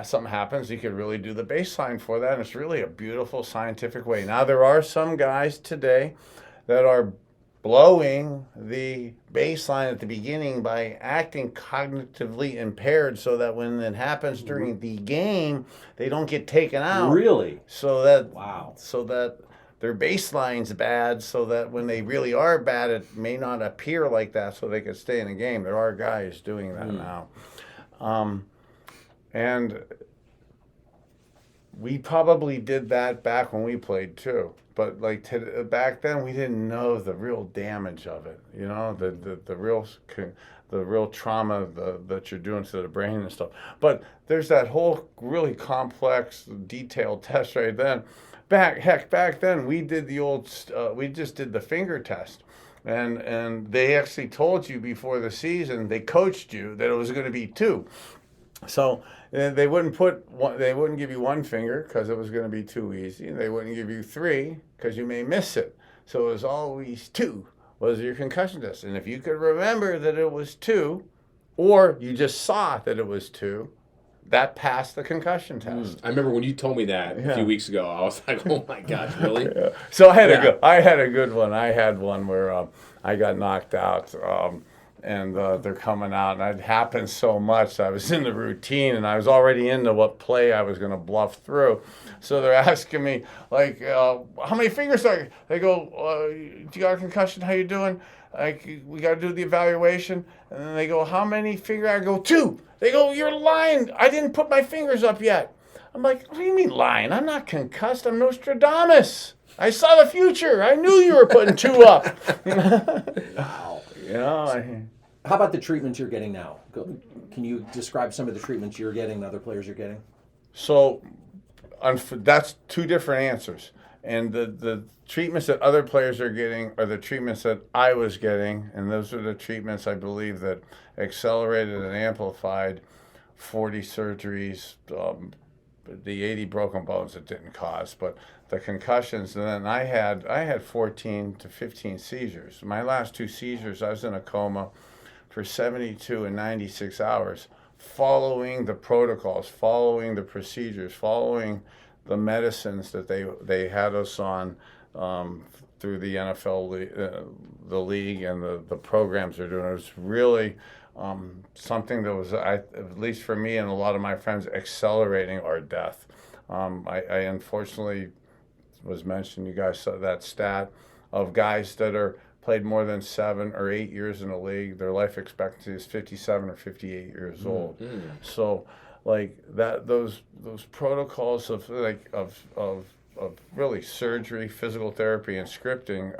something happens, you can really do the baseline for that, and it's really a beautiful scientific way. Now, there are some guys today that are blowing the baseline at the beginning by acting cognitively impaired, so that when it happens during the game, they don't get taken out. Really? So that their baseline's bad, so that when they really are bad, it may not appear like that, so they can stay in the game. There are guys doing that now. And we probably did that back when we played too. But like back then, we didn't know the real damage of it. You know, the real trauma that you're doing to the brain and stuff. But there's that whole really complex, detailed test right then. Back then, we did we just did the finger test. And they actually told you before the season, they coached you that it was going to be 2. So they wouldn't give you 1 finger because it was going to be too easy. They wouldn't give you 3 because you may miss it. So it was always 2 was your concussion test. And if you could remember that it was 2, or you just saw that it was 2, that passed the concussion test. I remember when you told me that a few weeks ago, I was like, oh my gosh, really? Yeah. So I had a good one. I had one where I got knocked out and they're coming out, and it happened so much. I was in the routine, and I was already into what play I was going to bluff through. So they're asking me, like, how many fingers are you? They go, do you got a concussion? How you doing? Like, we got to do the evaluation. And then they go, how many fingers? I go, 2. They go, you're lying. I didn't put my fingers up yet. I'm like, what do you mean lying? I'm not concussed. I'm Nostradamus. I saw the future. I knew you were putting 2 up. Wow. You know, How about the treatments you're getting now? Can you describe some of the treatments you're getting and other players are getting? So that's 2 different answers. And the treatments that other players are getting are the treatments that I was getting. And those are the treatments, I believe, that accelerated and amplified 40 surgeries, the 80 broken bones it didn't cause, but the concussions. And then I had 14 to 15 seizures. My last 2 seizures, I was in a coma for 72 and 96 hours, following the protocols, following the procedures, following the medicines that they had us on through the NFL, the league, and the programs they're doing. It was really something that was, at least for me and a lot of my friends, accelerating our death. I unfortunately was mentioned, you guys saw that stat of guys that are played more than 7 or 8 years in the league. Their life expectancy is 57 or 58 years old. So, like that, those protocols of really surgery, physical therapy, and scripting.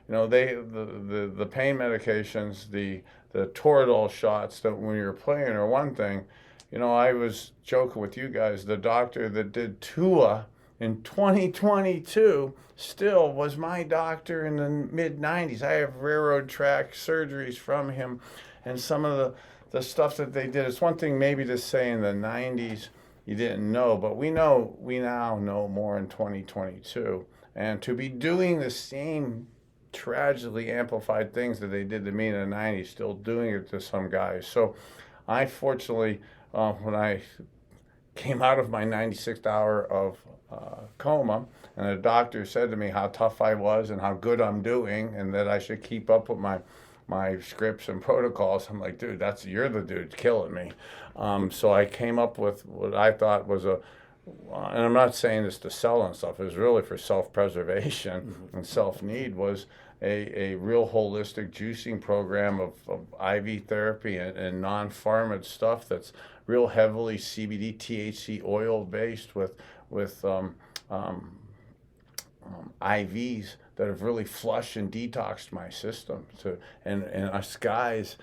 You know, the pain medications, the Toradol shots that when you're playing are one thing. You know, I was joking with you guys. The doctor that did Tua in 2022 still was my doctor in the mid-90s. I have railroad track surgeries from him, and some of the stuff that they did. It's one thing maybe to say in the 90s you didn't know, but we now know more in 2022. And to be doing the same tragically amplified things that they did to me in the 90s, still doing it to some guys. So I fortunately, when I came out of my 96th hour of coma, and the doctor said to me how tough I was and how good I'm doing, and that I should keep up with my scripts and protocols. I'm like, dude, you're the dude killing me. So I came up with what I thought was and I'm not saying this to sell and stuff, it was really for self-preservation and self-need, was a real holistic juicing program of IV therapy and non-pharma stuff that's real heavily CBD, THC oil based with IVs that have really flushed and detoxed my system. And us guys,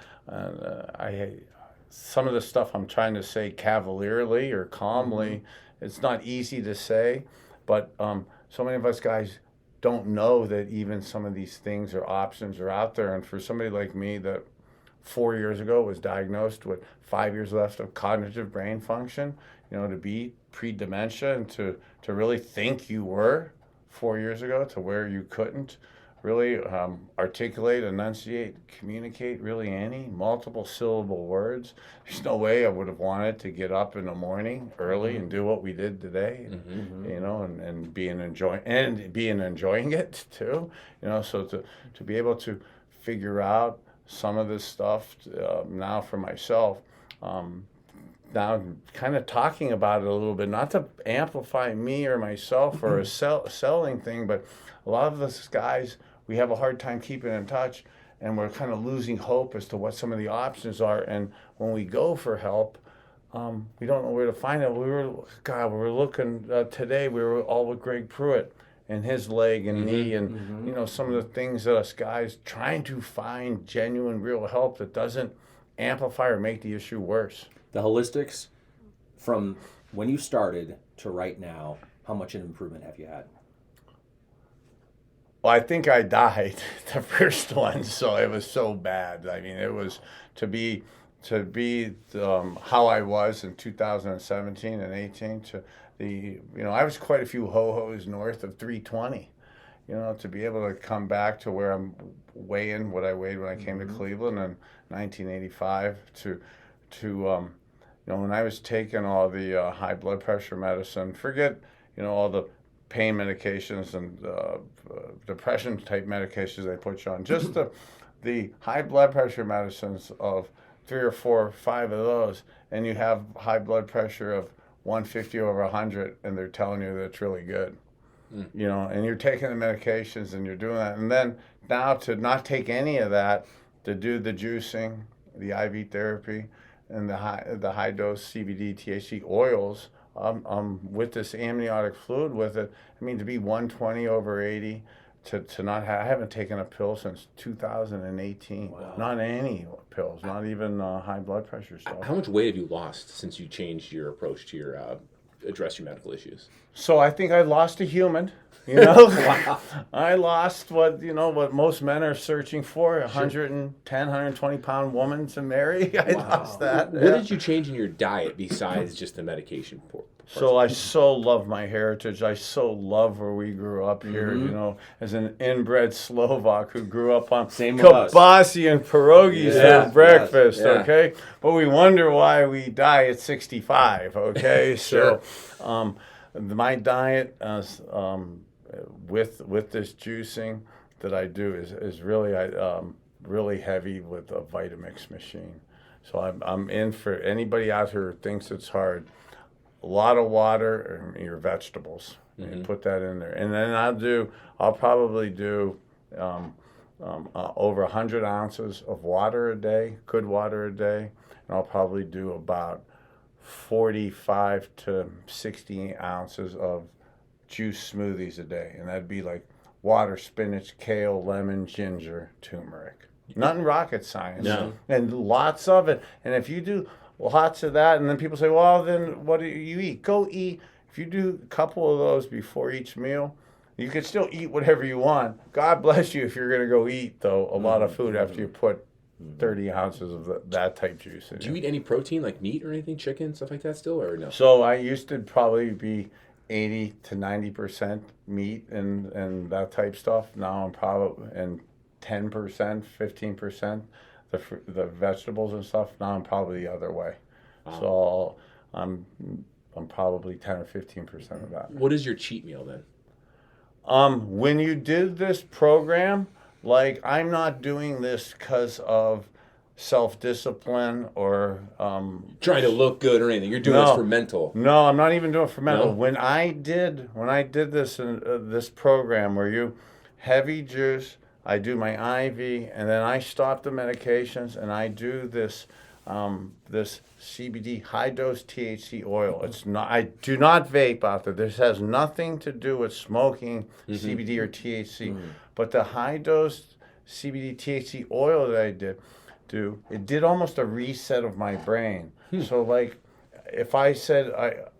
some of the stuff I'm trying to say cavalierly or calmly, it's not easy to say, but so many of us guys don't know that even some of these things or options are out there. And for somebody like me that 4 years ago was diagnosed with 5 years left of cognitive brain function, you know, to be pre-dementia and to really think you were 4 years ago to where you couldn't really articulate, enunciate, communicate really any multiple syllable words. There's no way I would have wanted to get up in the morning early and do what we did today, you know, and be enjoying it too, you know. So to be able to figure out some of this stuff now for myself, now kind of talking about it a little bit, not to amplify me or myself or a selling thing, but a lot of us guys, we have a hard time keeping in touch, and we're kind of losing hope as to what some of the options are. And when we go for help, we don't know where to find it. We were looking today. We were all with Greg Pruitt and his leg and knee, and you know, some of the things that us guys trying to find genuine, real help that doesn't amplify or make the issue worse. The holistics, from when you started to right now, how much an improvement have you had? Well, I think I died the first one, so it was so bad. I mean, it was to be how I was in 2017 and 18 to I was quite a few ho-hos north of 320. You know, to be able to come back to where I'm weighing what I weighed when I came to Cleveland in 1985 to when I was taking all the high blood pressure medicine, forget, all the pain medications and depression type medications they put you on, just the high blood pressure medicines of 3 or 4 or 5 of those, and you have high blood pressure of 150 over 100, and they're telling you that it's really good. You know, and you're taking the medications and you're doing that. And then now to not take any of that, to do the juicing, the IV therapy, and the high dose CBD THC oils, with this amniotic fluid with it, I mean, to be 120 over 80, to not have, I haven't taken a pill since 2018. Wow. Not any pills, not even high blood pressure stuff. How much weight have you lost since you changed your approach to your address your medical issues? So I think I lost a human. You know, wow. I lost what most men are searching for, 110, 120 pound woman to marry. I lost that. What did you change in your diet besides just the medication? So I so love my heritage. I so love where we grew up here, you know, as an inbred Slovak who grew up on kibasi and pierogies for breakfast, okay? But we wonder why we die at 65, okay? Sure. So my diet with this juicing that I do is really really heavy with a Vitamix machine. So I'm in for anybody out here who thinks it's hard. A lot of water and your vegetables. And put that in there. And then I'll probably do over 100 ounces of water a day, good water a day. And I'll probably do about 45 to 60 ounces of juice smoothies a day. And that'd be like water, spinach, kale, lemon, ginger, turmeric. Nothing rocket science. No. And lots of it. And if you do lots of that, and then people say, well, then what do you eat? Go eat. If you do a couple of those before each meal, you can still eat whatever you want. God bless you if you're going to go eat, though, a lot of food after you put 30 ounces of that type juice in. Do you eat any protein, like meat or anything, chicken, stuff like that still, or no? So I used to probably be 80 to 90% meat and that type stuff. Now I'm probably, and 10%, 15%. The vegetables and stuff. Now I'm probably the other way. So I'm probably 10 or 15% of that. What is your cheat meal then? When you did this program, like, I'm not doing this because of self-discipline or trying to look good or anything. You're doing this for mental. No, I'm not even doing it for mental. No? When I did this this program where you heavy juice, I do my IV, and then I stop the medications, and I do this this CBD high dose THC oil. It's not. I do not vape out there. This has nothing to do with smoking CBD or THC. But the high dose CBD THC oil that I it did almost a reset of my brain. So like, if I said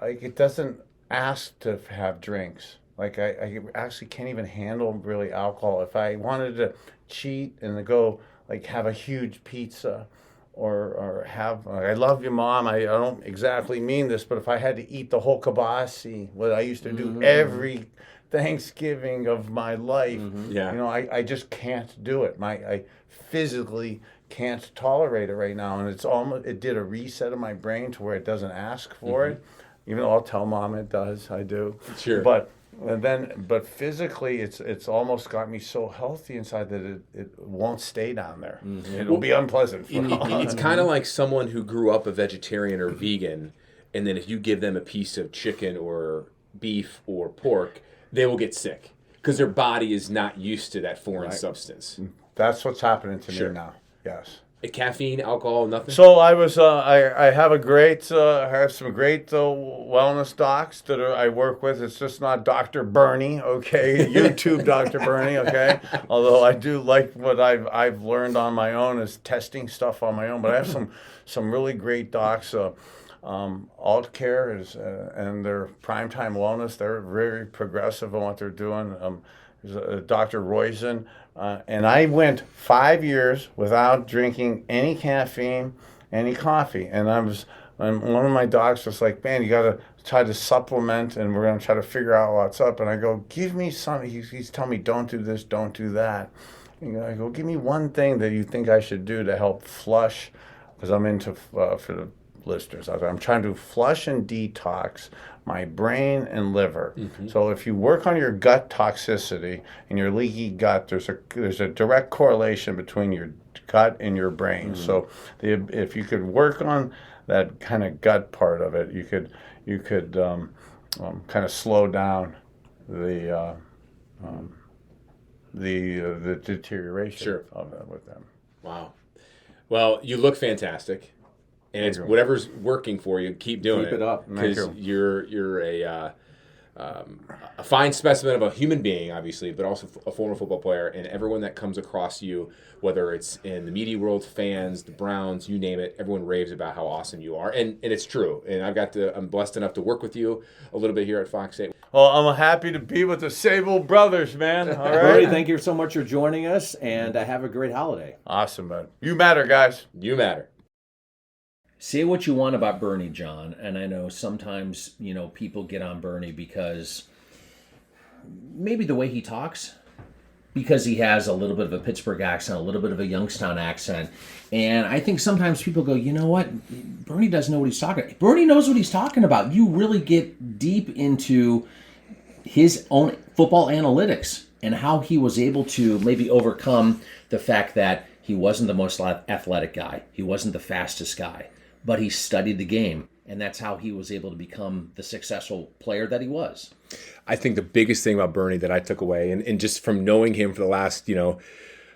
it doesn't ask to have drinks. Like, I actually can't even handle really alcohol. If I wanted to cheat and to go, like, have a huge pizza or have, I love you, Mom. I don't exactly mean this, but if I had to eat the whole kibasi, what I used to do every Thanksgiving of my life, you know, I just can't do it. I physically can't tolerate it right now. And it did a reset of my brain to where it doesn't ask for it. Even though I'll tell Mom it does, I do. Sure. But physically, it's almost got me so healthy inside that it won't stay down there. It'll be unpleasant. It's kind of like someone who grew up a vegetarian or vegan, and then if you give them a piece of chicken or beef or pork, they will get sick because their body is not used to that foreign substance. That's what's happening to me now. Yes. Caffeine, alcohol, nothing. So I was I have some great wellness docs that I work with. It's just not Dr. Bernie, okay? YouTube Dr. Bernie, okay? Although I do like what I've learned on my own is testing stuff on my own. But I have some really great docs. Alt Care is and their Primetime Wellness. They're very progressive in what they're doing. There's Dr. Roizen. And I went 5 years without drinking any caffeine, any coffee. And one of my docs was like, man, you got to try to supplement, and we're going to try to figure out what's up. And I go, give me something. He's telling me, don't do this, don't do that. And I go, give me one thing that you think I should do to help flush, because I'm into, for the listeners out there, I'm trying to flush and detox my brain and liver. So if you work on your gut toxicity and your leaky gut, there's a direct correlation between your gut and your brain. So if you could work on that kind of gut part of it, you could kind of slow down the deterioration of it with them. Wow. Well, you look fantastic, and it's whatever's working for you. Keep doing it. Keep it up, because you're a fine specimen of a human being, obviously, but also a former football player. And everyone that comes across you, whether it's in the media world, fans, the Browns, you name it, everyone raves about how awesome you are, and it's true. And I'm blessed enough to work with you a little bit here at Fox 8. Well, I'm happy to be with the Sabol Brothers, man. All right. Bernie, thank you so much for joining us, and have a great holiday. Awesome, man. You matter, guys. You matter. Say what you want about Bernie, John, and I know sometimes, people get on Bernie because maybe the way he talks, because he has a little bit of a Pittsburgh accent, a little bit of a Youngstown accent, and I think sometimes people go, you know what, Bernie doesn't know what he's talking about. Bernie knows what he's talking about. You really get deep into his own football analytics and how he was able to maybe overcome the fact that he wasn't the most athletic guy. He wasn't the fastest guy. But he studied the game, and that's how he was able to become the successful player that he was. I think the biggest thing about Bernie that I took away, and just from knowing him for the last,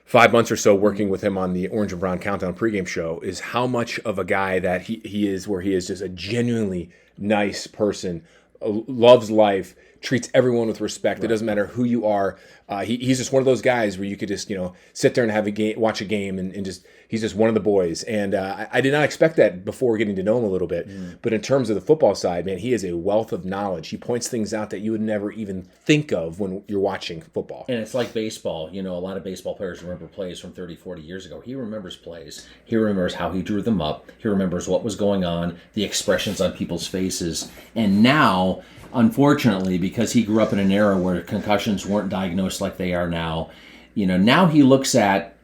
5 months or so, working with him on the Orange and Brown Countdown pregame show, is how much of a guy that he is, where he is just a genuinely nice person, loves life, treats everyone with respect. Right. It doesn't matter who you are. He's just one of those guys where you could just, sit there and have a game, watch a game, and just he's just one of the boys. And I did not expect that before getting to know him a little bit. But in terms of the football side, man, he is a wealth of knowledge. He points things out that you would never even think of when you're watching football. And it's like baseball. A lot of baseball players remember plays from 30, 40 years ago. He remembers plays. He remembers how he drew them up. He remembers what was going on, the expressions on people's faces. And now, unfortunately, because he grew up in an era where concussions weren't diagnosed like they are now, now he looks at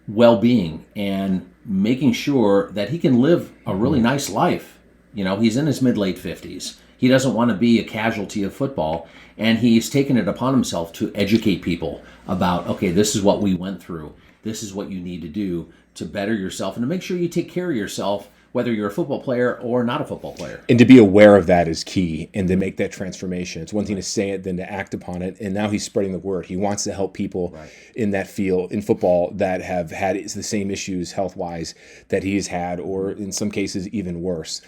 well-being and making sure that he can live a really nice life. He's in his mid-late 50s. He doesn't want to be a casualty of football, and he's taken it upon himself to educate people about, okay, this is what we went through. This is what you need to do to better yourself and to make sure you take care of yourself, whether you're a football player or not a football player. And to be aware of that is key, and to make that transformation. It's one thing to say it than to act upon it, and now he's spreading the word. He wants to help people in that field, in football, that have had the same issues health-wise that he's had, or in some cases even worse.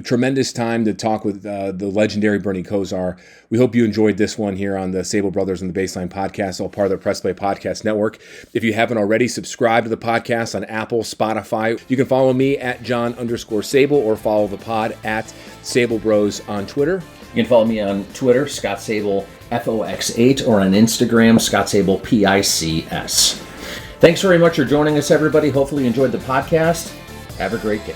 Tremendous time to talk with the legendary Bernie Kosar. We hope you enjoyed this one here on the Sabol Brothers and the Baseline podcast, all part of the Press Play Podcast Network. If you haven't already, subscribe to the podcast on Apple, Spotify. You can follow me at John_Sabol, or follow the pod at Sabol Bros on Twitter. You can follow me on Twitter, Scott Sabol FOX8, or on Instagram, Scott Sabol PICS. Thanks very much for joining us, everybody. Hopefully you enjoyed the podcast. Have a great day.